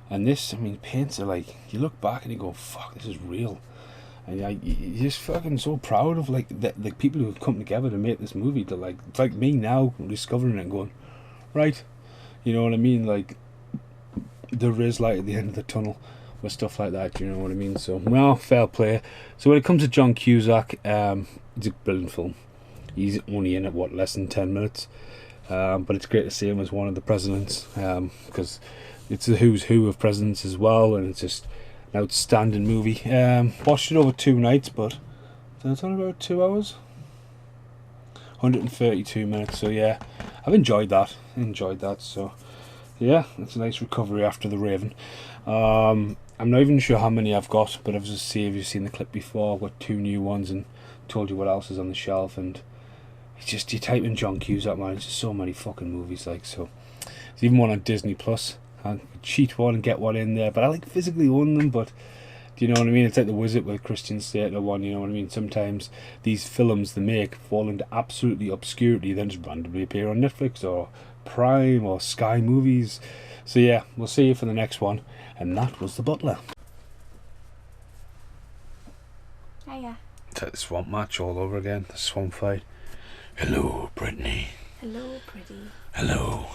And this, I mean, paints are like, you look back and you go, fuck, this is real. And you're just fucking so proud of like the people who have come together to make this movie. To like, it's like me now discovering it and going, right, you know what I mean? Like, there is light at the end of the tunnel with stuff like that. You know what I mean? So, well, fair play. So when it comes to John Cusack, it's a brilliant film. He's only in it less than 10 minutes, but it's great to see him as one of the presidents, because it's the who's who of presidents as well, and it's just an outstanding movie. Watched it over 2 nights, but it's only about 2 hours, 132 minutes. So yeah, I've enjoyed that. So yeah, it's a nice recovery after The Raven. I'm not even sure how many I've got, but I've just see if you've seen the clip before. I've got 2 new ones and told you what else is on the shelf. And it's just, you type in John Cusack, man, it's just so many fucking movies. Like, so there's even one on Disney Plus. I could cheat one and get one in there, but I like physically own them. But do you know what I mean? It's like The Wizard with Christian Slater one. You know what I mean? Sometimes these films they make fall into absolutely obscurity, then just randomly appear on Netflix or Prime or Sky Movies. So yeah, we'll see you for the next one. And that was The Butler. Hiya. It's like the swamp match all over again. The swamp fight. Hello, Brittany. Hello, pretty. Hello.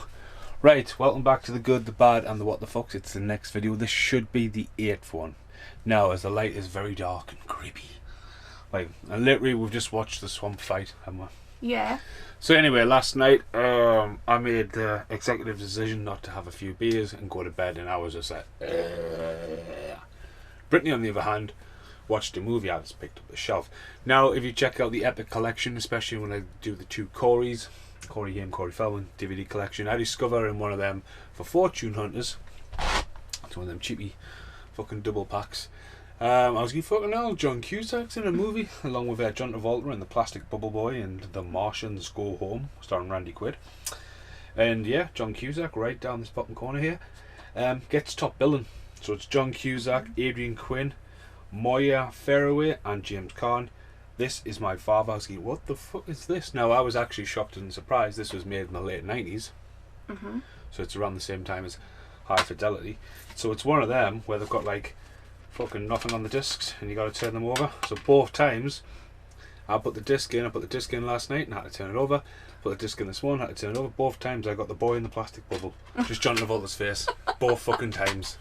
Right, welcome back to The Good, The Bad and The What The Fucks. It's the next video. This should be the 8th one. Now, as the light is very dark and creepy. Like, and literally we've just watched the swamp fight, haven't we? Yeah. So anyway, last night I made the executive decision not to have a few beers and go to bed, and I was just like, Brittany, on the other hand, watched a movie I just picked up the shelf. Now, if you check out the Epic collection, especially when I do the 2 Corey Haim, Corey Feldman DVD collection, I discover in one of them for Fortune Hunters, it's one of them cheapy fucking double packs. I was going, fucking hell, John Cusack's in a movie along with John Travolta and the Plastic Bubble Boy and The Martians Go Home, starring Randy Quaid. And yeah, John Cusack right down this bottom corner here gets top billing. So it's John Cusack, Adrian Quinn, Moya Faraway and James Caan. This is my father. I was like, what the fuck is this? Now, I was actually shocked and surprised. This was made in the late 90s. Mm-hmm. So it's around the same time as High Fidelity. So it's one of them where they've got like fucking nothing on the discs and you got to turn them over. So both times I put the disc in. I put the disc in last night and I had to turn it over. Put the disc in this one, had to turn it over. Both times I got the boy in the plastic bubble. Just John Travolta's face. Both fucking times.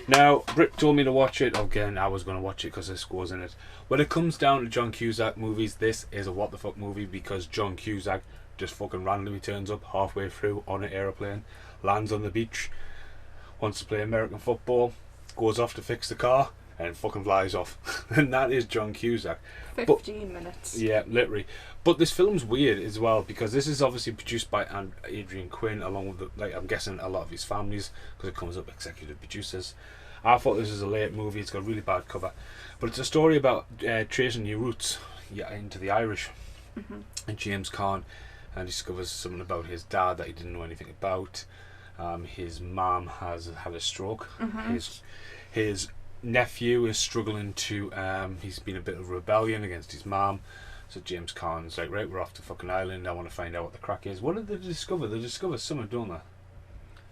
Now, Britt told me to watch it. Again, I was going to watch it because this goes in it. When it comes down to John Cusack movies, this is a what the fuck movie, because John Cusack just fucking randomly turns up halfway through on an aeroplane, lands on the beach, wants to play American football, goes off to fix the car, and fucking flies off. And that is John Cusack. 15 minutes. Yeah, literally. But this film's weird as well because this is obviously produced by Adrian Quinn, along with I'm guessing a lot of his families, because it comes up executive producers. I thought this was a late movie. It's got a really bad cover, but it's a story about tracing your roots into the Irish. And James Caan discovers something about his dad that he didn't know anything about. His mum has had a stroke. His nephew is struggling to. He's been a bit of rebellion against his mum. So James Caan's like, right, we're off to fucking Ireland. I want to find out what the crack is. What did they discover? They discover something, don't they?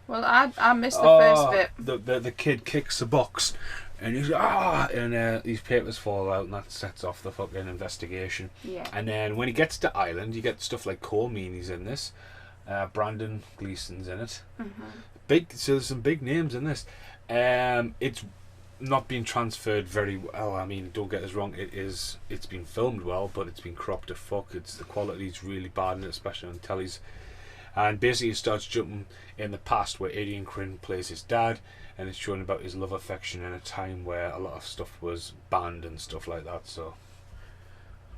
Well, I missed the first bit. The kid kicks the box, and he's and these papers fall out, and that sets off the fucking investigation. Yeah. And then when he gets to Ireland, you get stuff like Cole Meany's in this, Brandon Gleeson's in it. So there's some big names in this. It's not been transferred very well. I mean, don't get us wrong, it's been filmed well, but it's been cropped to fuck. The quality's really bad, especially on tellies. And basically it starts jumping in the past where Adrian Quinn plays his dad, and it's showing about his love affection in a time where a lot of stuff was banned and stuff like that. So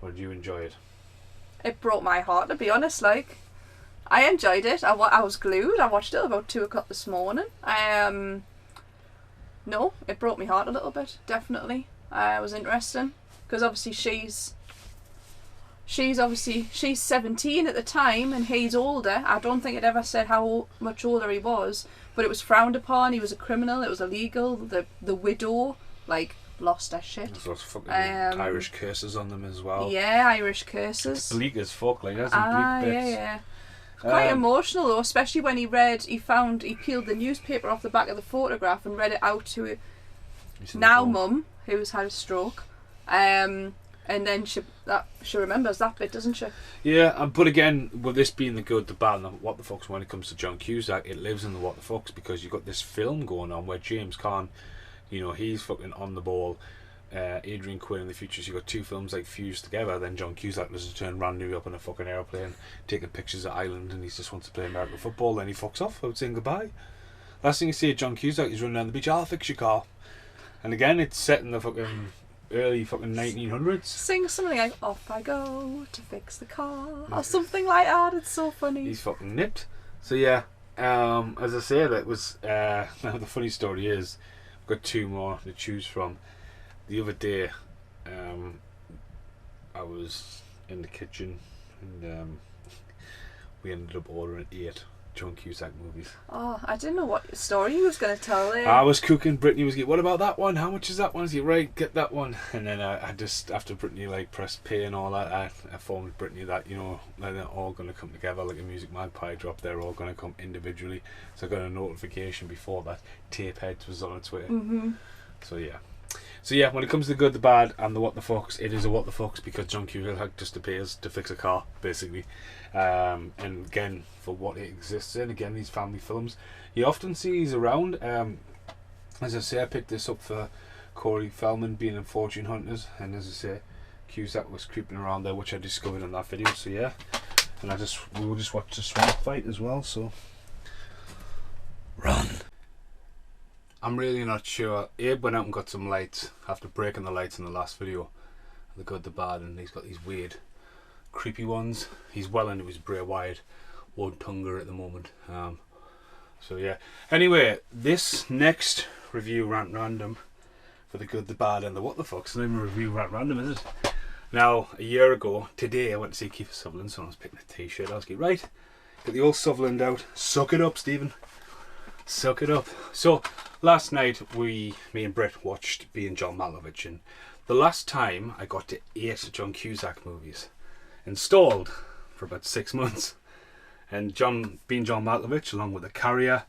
what did you enjoy it? It broke my heart, to be honest. Like, I enjoyed it. I was glued. I watched it about 2 o'clock this morning. No, it broke my heart a little bit, definitely. It was interesting, because obviously she's 17 at the time, and he's older. I don't think it ever said how much older he was, but it was frowned upon. He was a criminal. It was illegal. The widow, like, lost her shit. There's lots of fucking Irish curses on them as well. Yeah, Irish curses. Bleak as fuck, like, that's some bleak bits. Yeah. Quite emotional though, especially when he peeled the newspaper off the back of the photograph and read it out to now mum, who's had a stroke, and then she remembers that bit, doesn't she? Yeah, but again, with this being the good, the bad, and the what the fucks, when it comes to John Cusack, it lives in the what the fucks, because you've got this film going on where James Caan, he's fucking on the ball. Adrian Quinn in the future, so you've got 2 films like fused together. Then John Cusack does a turn randomly up on a fucking airplane taking pictures of Ireland, and he just wants to play American football. Then he fucks off without saying goodbye. Last thing you see of John Cusack, he's running down the beach. I'll fix your car. And again, it's set in the fucking early fucking 1900s. Sing something like "Off I go to fix the car" or something like that. It's so funny. He's fucking nipped. So yeah, as I say, that was now the funny story is I've got 2 more to choose from. The other day, I was in the kitchen, and we ended up ordering 8 John Cusack movies. Oh, I didn't know what story you was going to tell there. I was cooking, Brittany was like, what about that one? How much is that one? I was like, right, get that one. And then I just, after Brittany like pressed pay and all that, I informed Brittany that, like they're all going to come together like a Music Magpie drop. They're all going to come individually. So I got a notification before that Tapeheads was on its way. So yeah, when it comes to the good, the bad, and the what the fucks, it is a what the fucks, because John Cusack just appears to fix a car, basically. And again, for what it exists in, again, these family films, you often see he's around. As I say, I picked this up for Corey Feldman being in Fortune Hunters, and as I say, Cusack was creeping around there, which I discovered in that video. So yeah, and we will just watch the swamp fight as well. So run. I'm really not sure. Abe went out and got some lights after breaking the lights in the last video. The good, the bad, and he's got these weird, creepy ones. He's well into his Bray Wyatt one-tunger at the moment. So yeah. Anyway, this next review rant random for the good, the bad, and the what the fuck. It's not even a review rant random, is it? Now, a year ago, today, I went to see Kiefer Sutherland, so I was picking a t-shirt. I was like, right, get the old Sutherland out. Suck it up, Stephen. Suck it up. So, last night, me and Brett watched Being John Malkovich, and the last time I got to 8 John Cusack movies installed for about 6 months. And Being John Malkovich, along with The Carrier,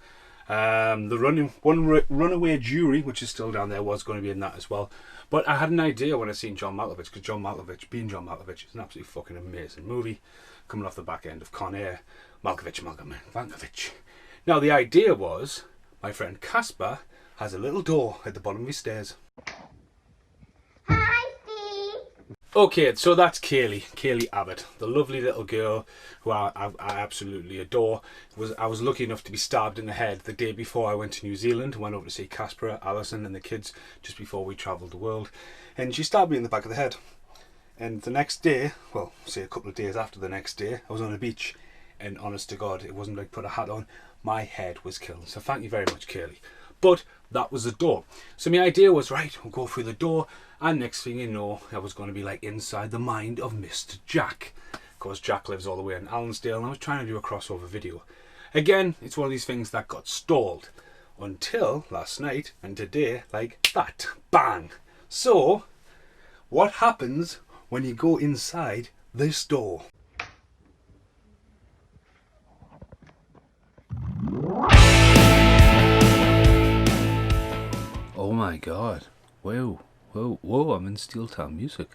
the Runaway Jury, which is still down there, was going to be in that as well. But I had an idea when I seen John Malkovich, because Being John Malkovich is an absolutely fucking amazing movie, coming off the back end of Con Air, Malkovich. Now the idea was, my friend Casper has a little door at the bottom of his stairs. Hi, Steve. Okay, so that's Kaylee Abbott, the lovely little girl who I absolutely adore. I was lucky enough to be stabbed in the head the day before I went to New Zealand. Went over to see Casper, Alison and the kids just before we travelled the world. And she stabbed me in the back of the head. And the next day, well, say a couple of days after the next day, I was on a beach. And honest to God, it wasn't like put a hat on. My head was killed. So thank you very much, Kaylee. But that was the door. So my idea was, right, we'll go through the door. And next thing you know, I was going to be like inside the mind of Mr. Jack. Of course, Jack lives all the way in Allensdale, and I was trying to do a crossover video. Again, it's one of these things that got stalled. Until last night, and today, like that. Bang! So, what happens when you go inside this door? Oh my god. Whoa. Whoa, I'm in Steel Town music.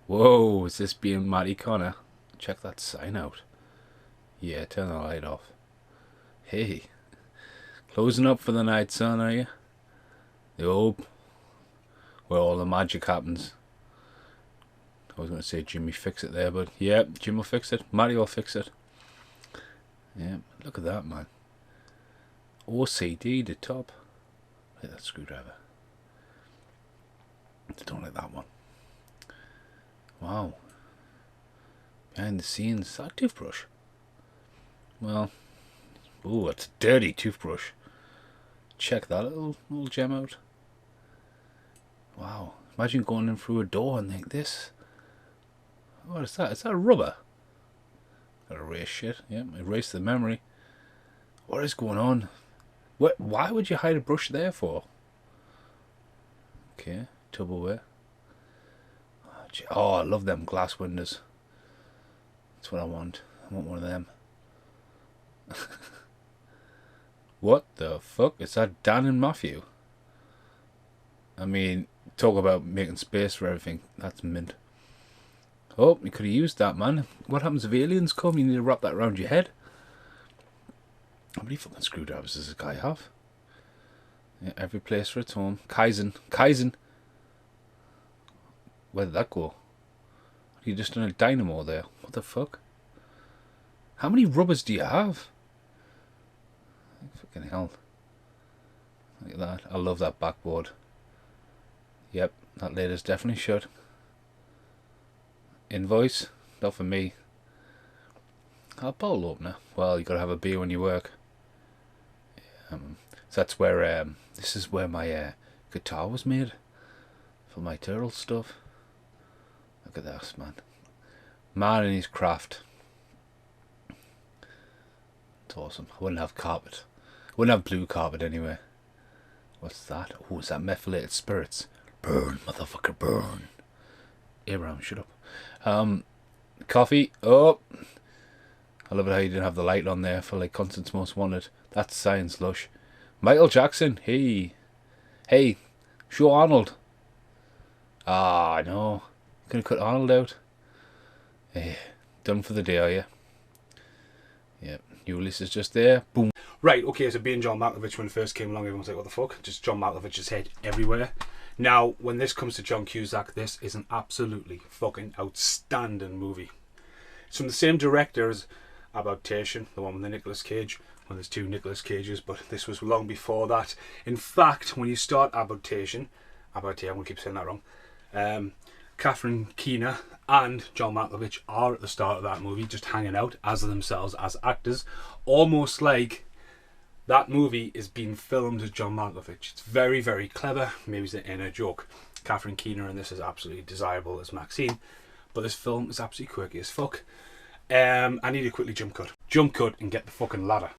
Whoa, is this being Matty Connor? Check that sign out. Yeah, turn the light off. Hey, closing up for the night, son, are you? Yup. Where all the magic happens. I was going to say Jimmy fix it there, but yeah, Jim will fix it. Matty will fix it. Yeah, look at that, man. OCD, the top. Look at that screwdriver. I don't like that one. Wow. Behind the scenes, that toothbrush. Well, ooh, it's a dirty toothbrush. Check that little gem out. Wow. Imagine going in through a door and think this. What is that? Is that rubber? Gotta erase shit. Yeah, erase the memory. What is going on? Why would you hide a brush there Okay. Tupperware. Oh, I love them glass windows. That's what I want. I want one of them. What the fuck? Is that Dan and Matthew? I mean, talk about making space for everything. That's mint. Oh, you could have used that, man. What happens if aliens come? You need to wrap that around your head. How many fucking screwdrivers does this guy have? Yeah, every place for its home. Kaizen. Where did that go? You just done a dynamo there. What the fuck? How many rubbers do you have? Fucking hell. Look at that. I love that backboard. Yep, that lady's definitely shut. Invoice? Not for me. A bottle opener. Well, you gotta have a beer when you work. So that's where this is where my guitar was made for my turtle stuff. Look at this, man. Man and his craft. It's awesome. I wouldn't have carpet. I wouldn't have blue carpet anyway. What's that? Oh, is that methylated spirits? Burn, motherfucker, burn. Abraham, shut up. Coffee. Oh, I love it how you didn't have the light on there for like Constance Most Wanted. That's Science Lush. Michael Jackson. Hey, show Arnold. Ah, I know. Gonna cut Arnold out. Hey, done for the day, are you? Yep. Ulysses is just there. Boom. Right, okay, so being John Malkovich when it first came along, everyone was like, what the fuck? Just John Malkovich's head everywhere. Now, when this comes to John Cusack, this is an absolutely fucking outstanding movie. It's from the same director as Adaptation, the one with the Nicolas Cage. Well, there's two Nicolas Cages, but this was long before that. In fact, when you start Adaptation, I'm going to keep saying that wrong, Catherine Keener and John Malkovich are at the start of that movie, just hanging out as themselves, as actors, almost like that movie is being filmed as John Malkovich. It's very, very clever. Maybe it's an inner joke. Catherine Keener and this is absolutely desirable as Maxine, but this film is absolutely quirky as fuck. I need to quickly jump cut and get the fucking ladder.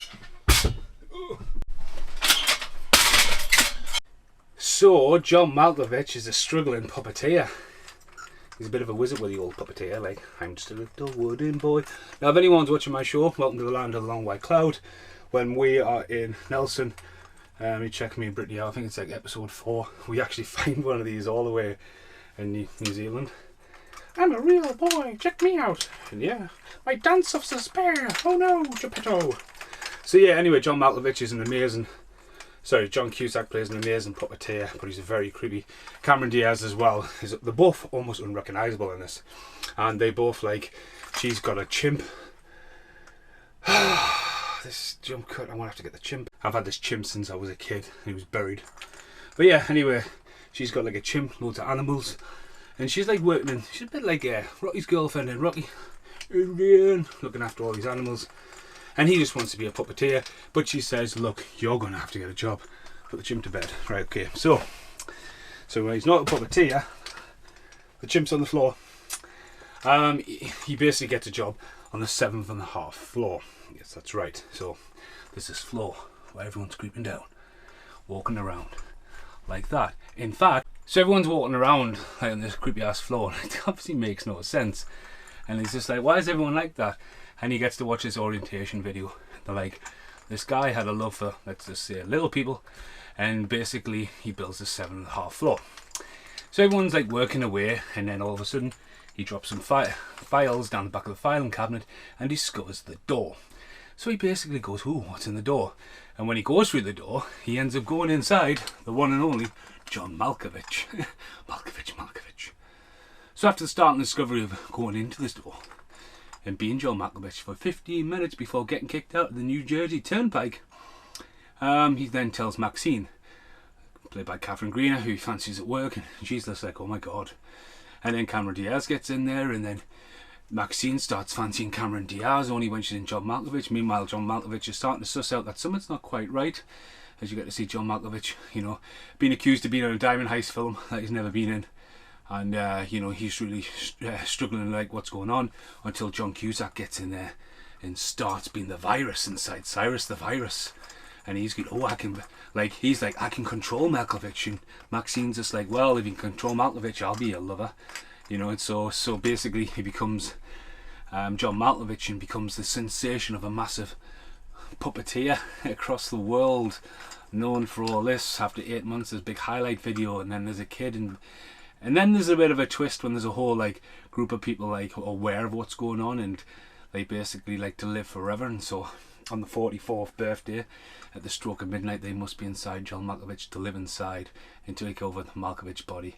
So John Malkovich is a struggling puppeteer. He's a bit of a wizard with the old puppeteer, like, I'm just a little wooden boy. Now, if anyone's watching my show, welcome to the land of the long white cloud. When we are in Nelson, you check me and Brittany out, I think it's like episode 4. We actually find one of these all the way in New Zealand. I'm a real boy, check me out. And yeah, my dance of despair. Oh no, Geppetto. So yeah, anyway, John Malkovich is an amazing Sorry, John Cusack plays an amazing puppeteer, but he's a very creepy. Cameron Diaz as well. They're both almost unrecognisable in this. And they both, like, she's got a chimp. This jump cut, I'm going to have to get the chimp. I've had this chimp since I was a kid. He was buried. But yeah, anyway, she's got like a chimp, loads of animals. And she's like working in, she's a bit like Rocky's girlfriend in Rocky. Looking after all these animals. And he just wants to be a puppeteer. But she says, look, you're going to have to get a job. Put the chimp to bed. Right, okay. So when he's not a puppeteer, the chimp's on the floor. He basically gets a job on the 7.5 floor. Yes, that's right. So there's this floor where everyone's creeping down, walking around like that. In fact, so everyone's walking around like on this creepy ass floor, and it obviously makes no sense. And he's just like, why is everyone like that? And he gets to watch this orientation video. They're like, this guy had a love for, let's just say, little people, and basically he builds a 7.5 floor. So everyone's like working away, and then all of a sudden he drops some files down the back of the filing cabinet and discovers the door. So he basically goes, ooh, what's in the door? And when he goes through the door, he ends up going inside the one and only John Malkovich. Malkovich. So after the start and discovery of going into this door and being John Malkovich for 15 minutes before getting kicked out of the New Jersey Turnpike, he then tells Maxine, played by Catherine Greener, who he fancies at work, and she's just like, oh my god. And then Cameron Diaz gets in there, and then Maxine starts fancying Cameron Diaz only when she's in John Malkovich. Meanwhile, John Malkovich is starting to suss out that something's not quite right, as you get to see John Malkovich, you know, being accused of being in a diamond heist film that he's never been in. And, you know, he's really struggling like what's going on until John Cusack gets in there and starts being the virus inside Cyrus the Virus. And he's going, oh, I can, like, he's like, I can control Malkovich. And Maxine's just like, well, if you can control Malkovich, I'll be your lover. You know, and so basically he becomes John Malkovich and becomes the sensation of a massive puppeteer across the world, known for all this. After 8 months, there's a big highlight video, and then there's a kid, and then there's a bit of a twist when there's a whole like group of people like aware of what's going on, and they basically like to live forever. And so on the 44th birthday, at the stroke of midnight, they must be inside John Malkovich to live inside and take over the Malkovich body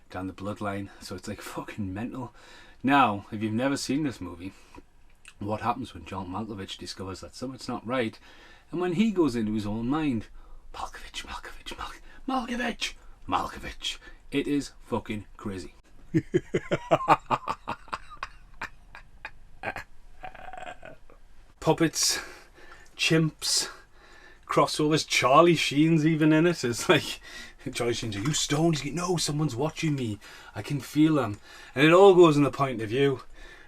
down the bloodline. So it's like fucking mental. Now, if you've never seen this movie, what happens when John Malkovich discovers that something's not right, and when he goes into his own mind, Malkovich, it is fucking crazy. Puppets, chimps, crossovers. Charlie Sheen's even in it. It's like, Charlie Sheen's, are you stoned? He's like, no, someone's watching me. I can feel them. And it all goes in the point of view.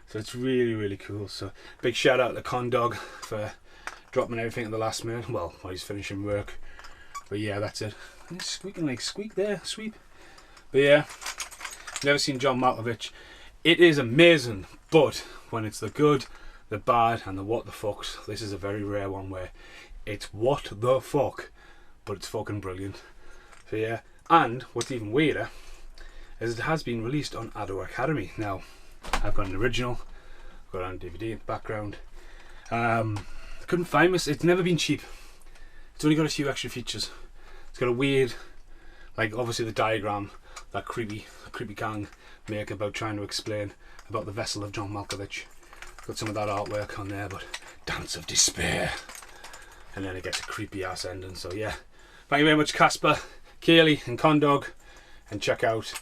So it's really, really cool. So big shout out to Con Dog for dropping everything at the last minute. Well, while he's finishing work. But yeah, that's it. And it's squeaking like squeak there, sweep. But yeah, never seen John Malkovich. It is amazing. But when it's the good, the bad, and the what the fucks, this is a very rare one where it's what the fuck, but it's fucking brilliant. So yeah, and what's even weirder is it has been released on Ado Academy. Now, I've got an original, I've got it on DVD in the background. Couldn't find this. It's never been cheap. It's only got a few extra features. It's got a weird, like obviously the diagram that creepy gang make about trying to explain about the vessel of John Malkovich. Got some of that artwork on there, but Dance of Despair. And then it gets a creepy ass ending. So yeah, thank you very much, Casper, Kaylee and Condog. And check out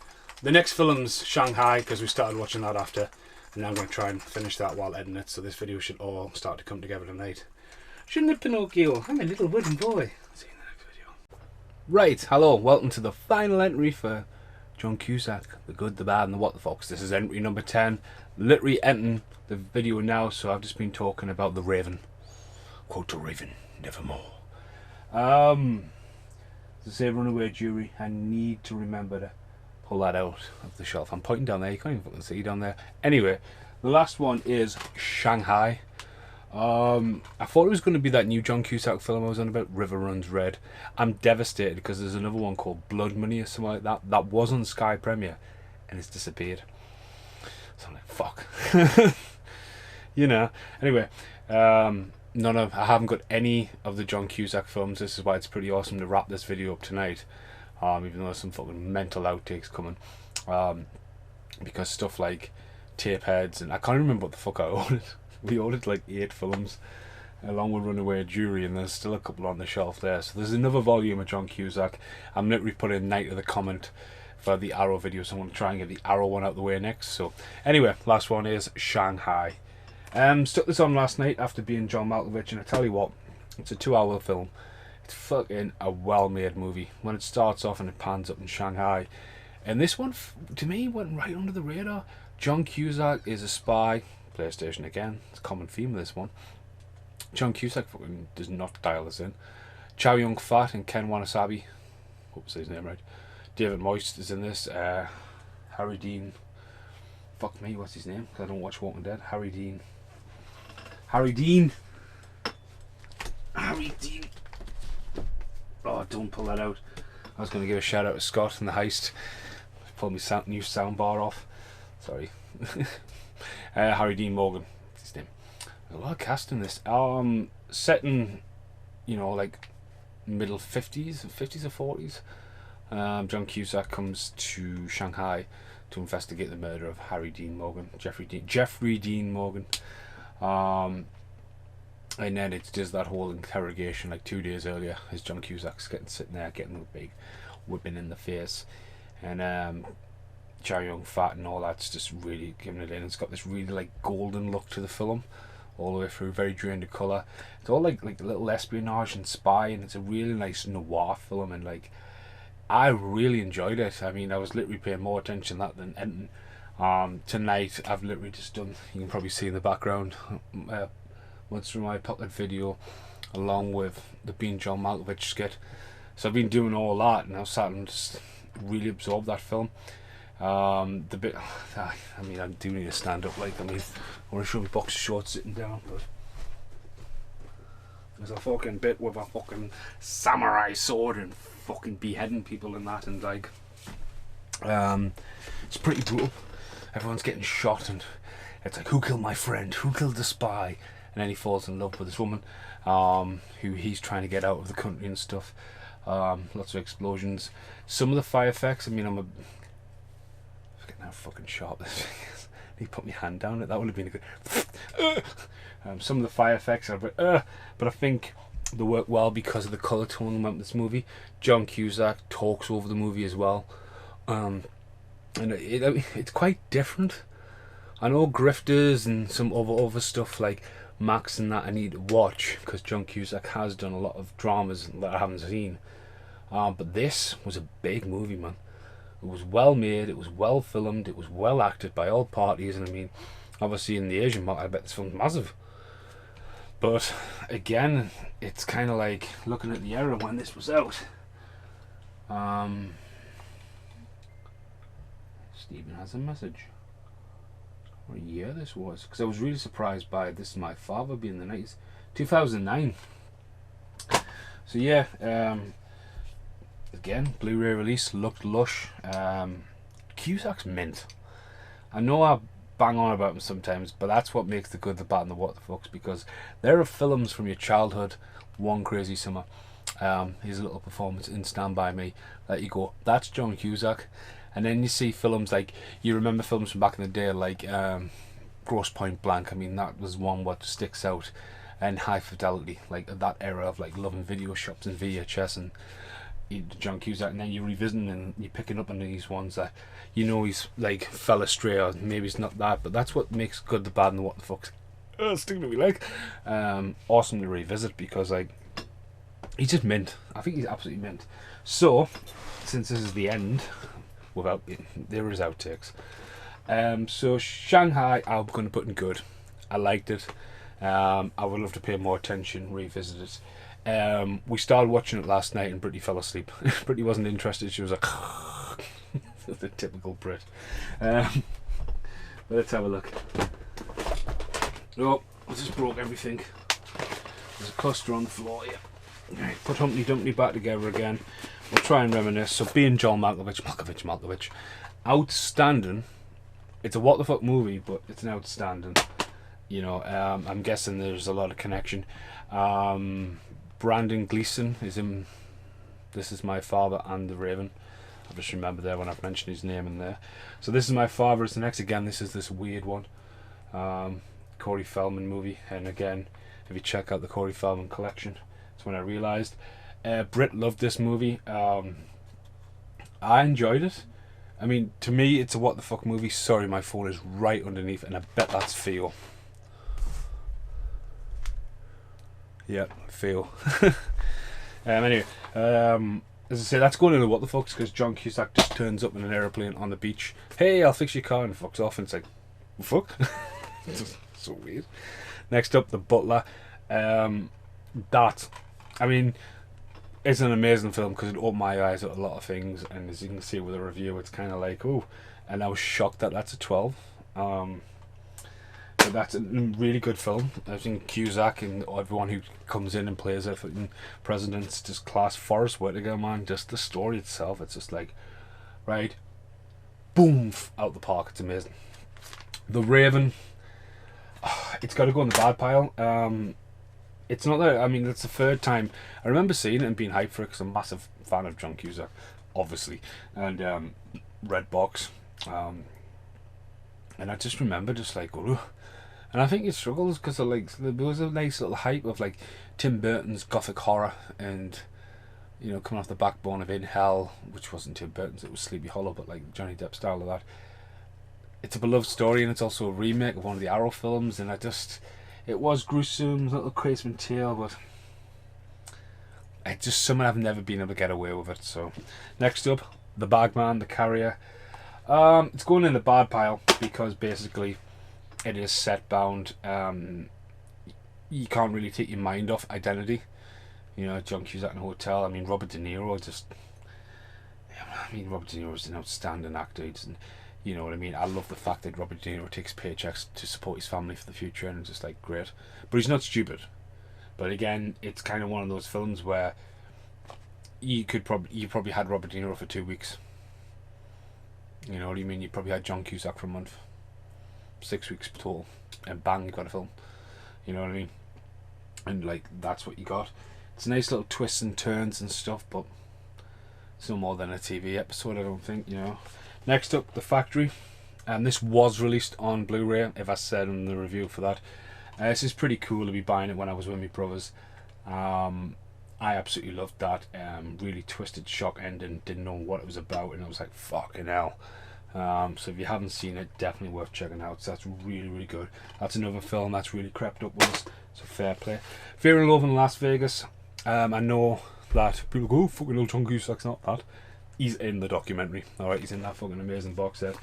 the next film's Shanghai, because we started watching that after, and now I'm going to try and finish that while editing it, so this video should all start to come together tonight. Shouldn't it, Pinocchio? I'm a little wooden boy. See you in the next video. Right, hello, welcome to the final entry for John Cusack, The Good, the Bad and the What the Fox. This is entry number 10, literally ending the video now, so I've just been talking about the Raven. Quote to Raven, nevermore. To say runaway jury, I need to remember to pull that out of the shelf. I'm pointing down there, you can't even fucking see down there. Anyway, the last one is Shanghai. I thought it was going to be that new John Cusack film I was on about, River Runs Red. I'm devastated because there's another one called Blood Money or something like that. That was on Sky Premiere and it's disappeared. So I'm like, fuck. You know. Anyway, I haven't got any of the John Cusack films. This is why it's pretty awesome to wrap this video up tonight. Even though there's some fucking mental outtakes coming. Because stuff like Tape Heads, and I can't remember what the fuck I ordered. We ordered like 8 films along with Runaway Jury, and there's still a couple on the shelf there. So there's another volume of John Cusack. I'm literally putting Night of the Comment for the Arrow video, so I'm going to try and get the Arrow one out of the way next. So anyway, last one is Shanghai. Stuck this on last night after being John Malkovich, and I tell you what, it's a 2-hour film. It's fucking a well-made movie. When it starts off and it pans up in Shanghai, and this one, to me, went right under the radar. John Cusack is a spy. PlayStation again. It's a common theme of this one. John Cusack fucking does not dial this in. Chow Yun-fat and Ken Watanabe. Hope I say his name right. David Moist is in this. Harry Dean. Fuck me, what's his name? Because I don't watch Walking Dead. Harry Dean. Oh, don't pull that out. I was going to give a shout out to Scott in the heist. Pulled my new sound bar off. Sorry. Harry Dean Morgan. That's his name. There's a lot of cast in this. Set in, like middle 50s or 40s. John Cusack comes to Shanghai to investigate the murder of Jeffrey Dean Morgan. And then it does that whole interrogation like 2 days earlier as John Cusack's sitting there getting the big whipping in the face, and Chow Yun-fat and all that's just really giving it in. It's got this really like golden look to the film all the way through, very drained of colour. It's all like a little espionage and spy, and it's a really nice noir film, and like I really enjoyed it. I mean, I was literally paying more attention to that than anything. Tonight I've literally just done, you can probably see in the background, once through my pocket video along with the Being John Malkovich skit. So I've been doing all that, and I was sat and just really absorbed that film. The bit, I mean, I do need to stand up. Like, I mean, I want to show me boxer shorts sitting down, but there's a fucking bit with a fucking samurai sword and fucking beheading people in that, and like, it's pretty brutal. Everyone's getting shot, and it's like, who killed my friend? Who killed the spy? And then he falls in love with this woman, who he's trying to get out of the country and stuff. Lots of explosions. Some of the fire effects, I mean, I'm forgetting how fucking sharp this thing is. He put my hand down it. That would have been a good. Some of the fire effects are a bit, but I think they work well because of the colour tone of this movie. John Cusack talks over the movie as well, and it's quite different. I know Grifters and some other stuff like Max and that I need to watch, because John Cusack has done a lot of dramas that I haven't seen. But this was a big movie, man. It was well made, it was well filmed, it was well acted by all parties, and I mean, obviously in the Asian market, I bet this film's massive. But again, it's kind of like looking at the era when this was out. Stephen has a message. What year this was, because I was really surprised by This Is My Father being the 90s. 2009. So yeah, again, Blu-ray release, looked lush. Cusack's mint. I know I bang on about him sometimes, but that's what makes the good, the bad and the what the fucks, because there are films from your childhood, One Crazy Summer, his little performance in Stand By Me, that you go, that's John Cusack. And then you see films like, you remember films from back in the day like Grosse Point Blank. I mean, that was one what sticks out. And High Fidelity, like that era of like loving video shops and VHS and John Cusack. And then you're revisiting and you're picking up on these ones that he's like fell astray, or maybe it's not that, but that's what makes good, the bad and the what the fucks. Sticking to me like. Awesome to revisit, because like he's just mint. I think he's absolutely mint. So since this is the end, without there is outtakes. So Shanghai, I'm going to put in good. I liked it. I would love to pay more attention, revisit it. We started watching it last night and Brittany fell asleep. Brittany wasn't interested. She was like, the typical Brit. Let's have a look. Oh, I just broke everything. There's a cluster on the floor here. Right, put Humpty Dumpty back together again. We'll try and reminisce. So Being John Malkovich. Outstanding. It's a what the fuck movie, but it's an outstanding. You know, I'm guessing there's a lot of connection. Brandon Gleeson is in This Is My Father and The Raven. I just remember there when I've mentioned his name in there. So This Is My Father is the next. Again, this is this weird one. Corey Feldman movie. And again, if you check out the Corey Feldman collection, that's when I realised. Britt loved this movie. I enjoyed it. I mean, to me, it's a what the fuck movie. Sorry, my phone is right underneath, and I bet that's Theo. Yep, Theo. Anyway, as I say, that's going into what the fucks, because John Cusack just turns up in an aeroplane on the beach. Hey, I'll fix your car, and fucks off, and it's like, fuck. Just so weird. Next up, The Butler. That, I mean, it's an amazing film because it opened my eyes at a lot of things, and as you can see with the review, it's kind of like, oh, and I was shocked that that's a 12. But that's a really good film. I think Cusack and everyone who comes in and plays it, presidents, just class. Forrest Whitaker, man, just the story itself, it's just like, right, boom, out the park. It's amazing. The Raven, it's got to go in the bad pile. It's not that, I mean, it's the third time. I remember seeing it and being hyped for it because I'm a massive fan of John Cusack, obviously, and Red Box. And I just remember just like, oh, and I think it struggles because like there was a nice little hype of like Tim Burton's gothic horror, and you know, coming off the backbone of In Hell, which wasn't Tim Burton's, it was Sleepy Hollow, but like Johnny Depp style of that. It's a beloved story, and it's also a remake of one of the Arrow films, and it was gruesome, a little crazy tale, but it's just something I've never been able to get away with it. So next up, The Bagman, The Carrier. It's going in the bad pile because basically it is set bound. You can't really take your mind off Identity. You know, John Cusack in a hotel. I mean, Robert De Niro Robert De Niro is an outstanding actor. You know what I mean? I love the fact that Robert De Niro takes paychecks to support his family for the future, and it's just like great. But he's not stupid. But again, it's kind of one of those films where you probably had Robert De Niro for 2 weeks. You know what I mean? You probably had John Cusack for a month, 6 weeks total, and bang, you got a film. You know what I mean? And like that's what you got. It's nice little twists and turns and stuff, but it's no more than a TV episode, I don't think. You know. Next up, The Factory, and this was released on Blu-ray, if I said in the review for that. This is pretty cool to be buying it when I was with my brothers. I absolutely loved that. Really twisted shock ending, didn't know what it was about, and I was like, fucking hell. So if you haven't seen it, definitely worth checking out. So that's really, really good. That's another film that's really crept up with us, so fair play. Fear and Loathing in Las Vegas. I know that people go, oh, fucking old John Cusack's not that. He's in the documentary, alright, he's in that fucking amazing box set.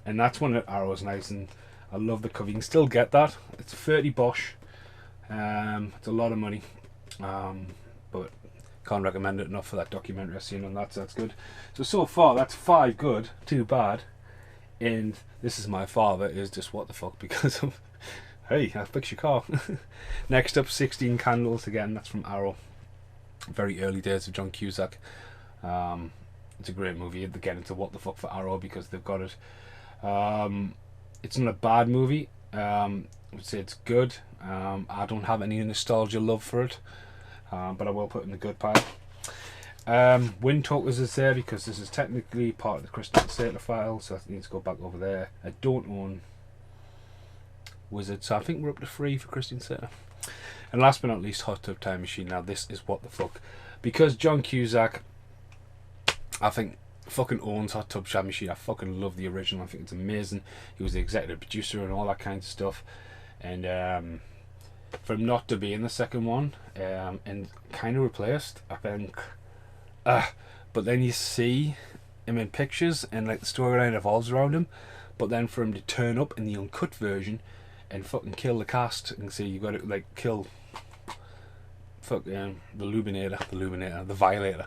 And that's one that Arrow's nice, and I love the cover. You can still get that. It's 30 Bosch. It's a lot of money. But can't recommend it enough for that documentary I've seen on that, so that's good. So far, that's 5 good, 2 bad. And This Is My Father is just what the fuck because of, hey, I'll fix your car. Next up, 16 Candles, again, that's from Arrow. Very early days of John Cusack. It's a great movie. They get into what the fuck for Arrow because they've got it. It's not a bad movie. I would say it's good. I don't have any nostalgia love for it, but I will put it in the good pile. Wind Talkers is there because this is technically part of the Christian Slater file, so that needs to go back over there. I don't own Wizard, so I think we're up to 3 for Christian Slater. And last but not least, Hot Tub Time Machine. Now this is what the fuck, because John Cusack, I think, fucking owns Hot Tub Time Machine. I fucking love the original. I think it's amazing. He was the executive producer and all that kind of stuff. And for him not to be in the second one, and kind of replaced, I think. But then you see him in pictures, and like the storyline evolves around him. But then for him to turn up in the uncut version and fucking kill the cast, and say you got to like kill. The Violator,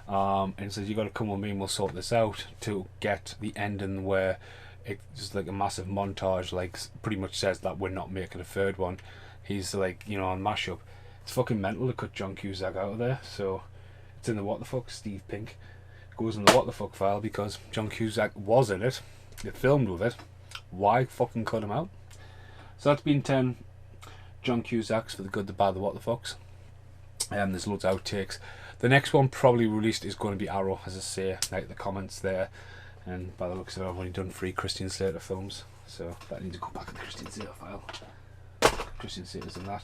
and says you got to come with me and we'll sort this out, to get the ending where it's just like a massive montage, like pretty much says that we're not making a third one. He's like, you know, on mashup. It's fucking mental to cut John Cusack out of there, so it's in the what the fuck. Steve Pink goes in the what the fuck file because John Cusack was in it. They filmed with it. Why fucking cut him out? So that's been 10 John Cusack's For the Good, the Bad, the Wtfs. There's loads of outtakes. The next one probably released is going to be Arrow, as I say, like the comments there. And by the looks of it, I've only done 3 Christian Slater films, so I need to go back in the Christian Slater file. Christian Slater's in that.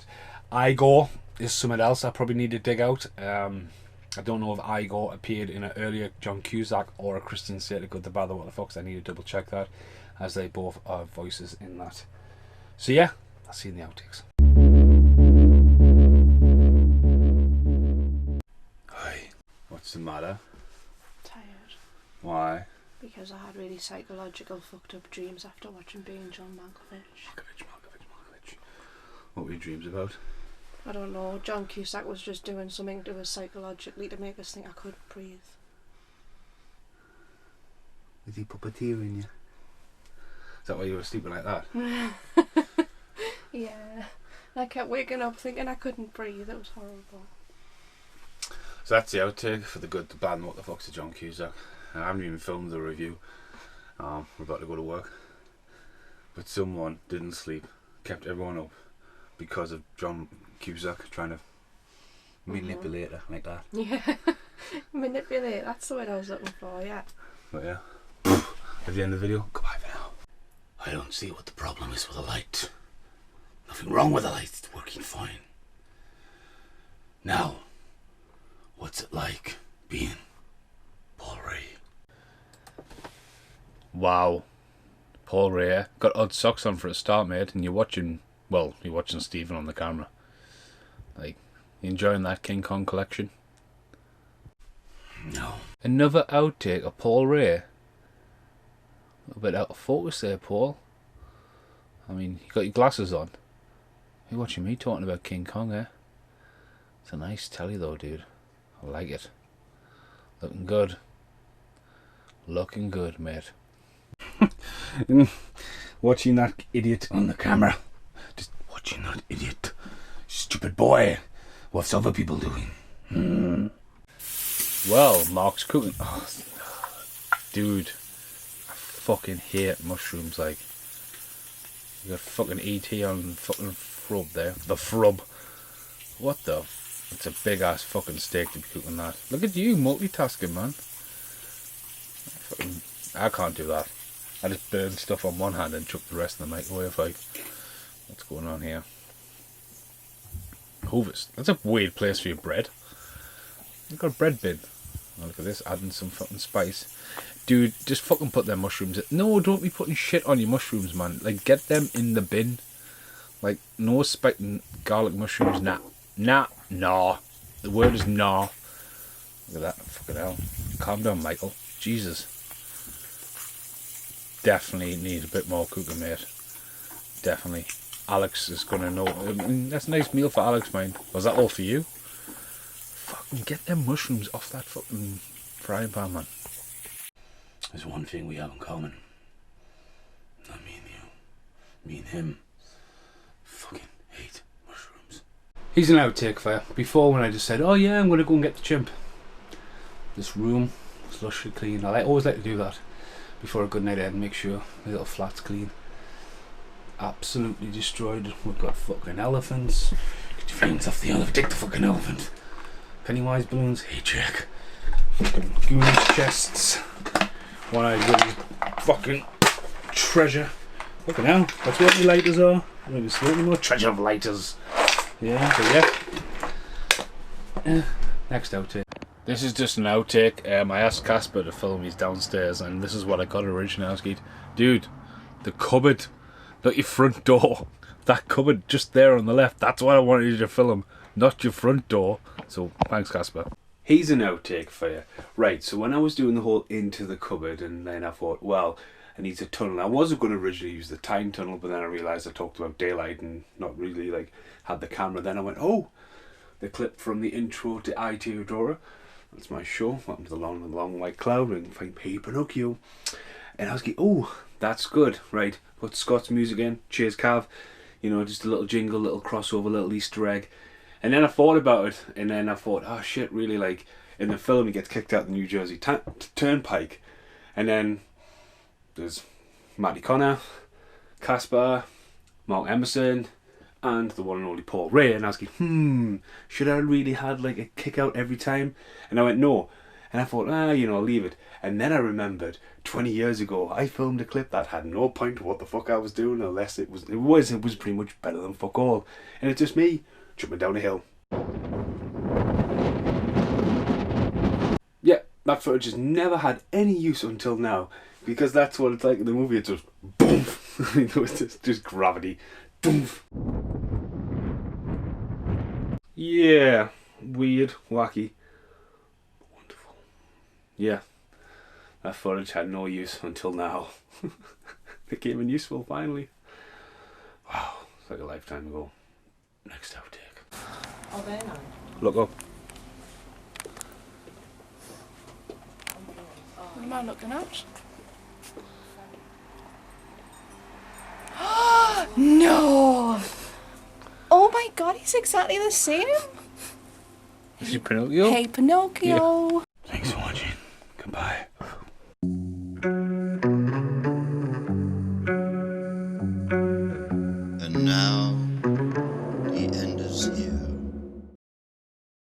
Igor is something else I probably need to dig out. I don't know if Igor appeared in an earlier John Cusack or a Christian Slater Good, the Bad, the Wtfs. I need to double check that, as they both are voices in that. So yeah, I'll see you in the outtakes. Hi. What's the matter? Tired. Why? Because I had really psychological fucked up dreams after watching Being John Malkovich. Malkovich. What were your dreams about? I don't know, John Cusack was just doing something to us psychologically to make us think I couldn't breathe. Is he puppeteering you? Is that why you were sleeping like that? Yeah. I kept waking up thinking I couldn't breathe, it was horrible. So that's the outtake for The Good, the Bad, and What the Fuck's of John Cusack. I haven't even filmed the review. We're about to go to work. But someone didn't sleep, kept everyone up because of John Cusack trying to manipulate her like that. Yeah. Manipulate, that's the word I was looking for, yeah. But yeah. At the end of the video, goodbye for now. I don't see what the problem is with the light. Nothing wrong with the light, it's working fine. Now, what's it like being Paul Ray? Wow. Paul Ray. Got odd socks on for a start, mate, and you're watching Stephen on the camera. Like, you enjoying that King Kong collection? No. Another outtake of Paul Ray. A little bit out of focus there, Paul. I mean, you got your glasses on. You're watching me talking about King Kong, eh? It's a nice telly though, dude. I like it. Looking good. Looking good, mate. Watching that idiot on the camera. Just watching that idiot. Stupid boy. What's other people doing? Well, Mark's cooking. Oh, dude. I fucking hate mushrooms, like. You got fucking ET on fucking frub there. The frub. What the? It's a big ass fucking steak to be cooking that. Look at you multitasking, man. I can't do that. I just burn stuff on one hand and chuck the rest in the microwave. Like, what's going on here? Hoovers. That's a weird place for your bread. You've got a bread bin. Oh, look at this, adding some fucking spice. Dude, just fucking put them mushrooms in. No, don't be putting shit on your mushrooms, man. Like, get them in the bin. Like, no spiking garlic mushrooms. Nah. The word is nah. Look at that. Fucking hell. Calm down, Michael. Jesus. Definitely need a bit more cooking, mate. Definitely. Alex is gonna know. I mean, that's a nice meal for Alex, man. Was that all for you? Fucking get them mushrooms off that fucking frying pan, man. There's one thing we have in common. Not me and you. Me and him. Fucking hate mushrooms. Here's an outtake for you. Before, when I just said, oh yeah, I'm gonna go and get the chimp. This room was lushly clean. I always like to do that before a good night out and make sure the little flat's clean. Absolutely destroyed. We've got fucking elephants. Get your hands off the elephant. Take the fucking elephant. Pennywise balloons. Hey, Jack. Fucking goonies chests. One I really fucking treasure. Fucking hell. That's what the lighters are. I'm really slow anymore. Treasure of lighters. Yeah, so yeah. Next outtake. This is just an outtake. I asked Casper to film his downstairs, and this is what I got originally. I was like, dude, the cupboard, not your front door. That cupboard just there on the left, that's what I wanted you to film, not your front door. So, thanks, Casper. Here's an outtake for you. Right, so when I was doing the whole into the cupboard, and then I thought, well, I need a tunnel. I wasn't going to originally use the time tunnel, but then I realised I talked about daylight and not really, like, had the camera. Then I went, oh, the clip from the intro to I, Theodora. That's my show. Welcome to the long white cloud and find Hey Pinocchio. And I was like, oh, that's good. Right, put Scott's music in. Cheers, Cav. You know, just a little jingle, little crossover, little Easter egg. And then I thought about it, and then I thought, oh shit, really, like, in the film he gets kicked out the New Jersey Turnpike. And then there's Matty Connor, Casper, Mark Emerson, and the one and only Paul Ray, and asking, should I really had like a kick out every time? And I went, no. And I thought, I'll leave it. And then I remembered 20 years ago I filmed a clip that had no point to what the fuck I was doing, unless it was pretty much better than fuck all. And it's just me jumping down a hill. Yeah, that footage has never had any use until now, because that's what it's like in the movie. It's just boom. It's just gravity. Boom. Yeah, weird, wacky, wonderful. Yeah, that footage had no use until now. It came in useful finally. Wow, it's like a lifetime ago. Next outtake. Oh, very nice. Look up. What am I looking at? No! Oh my god, he's exactly the same. Is he Pinocchio? Hey, Pinocchio. Thanks for watching. Goodbye.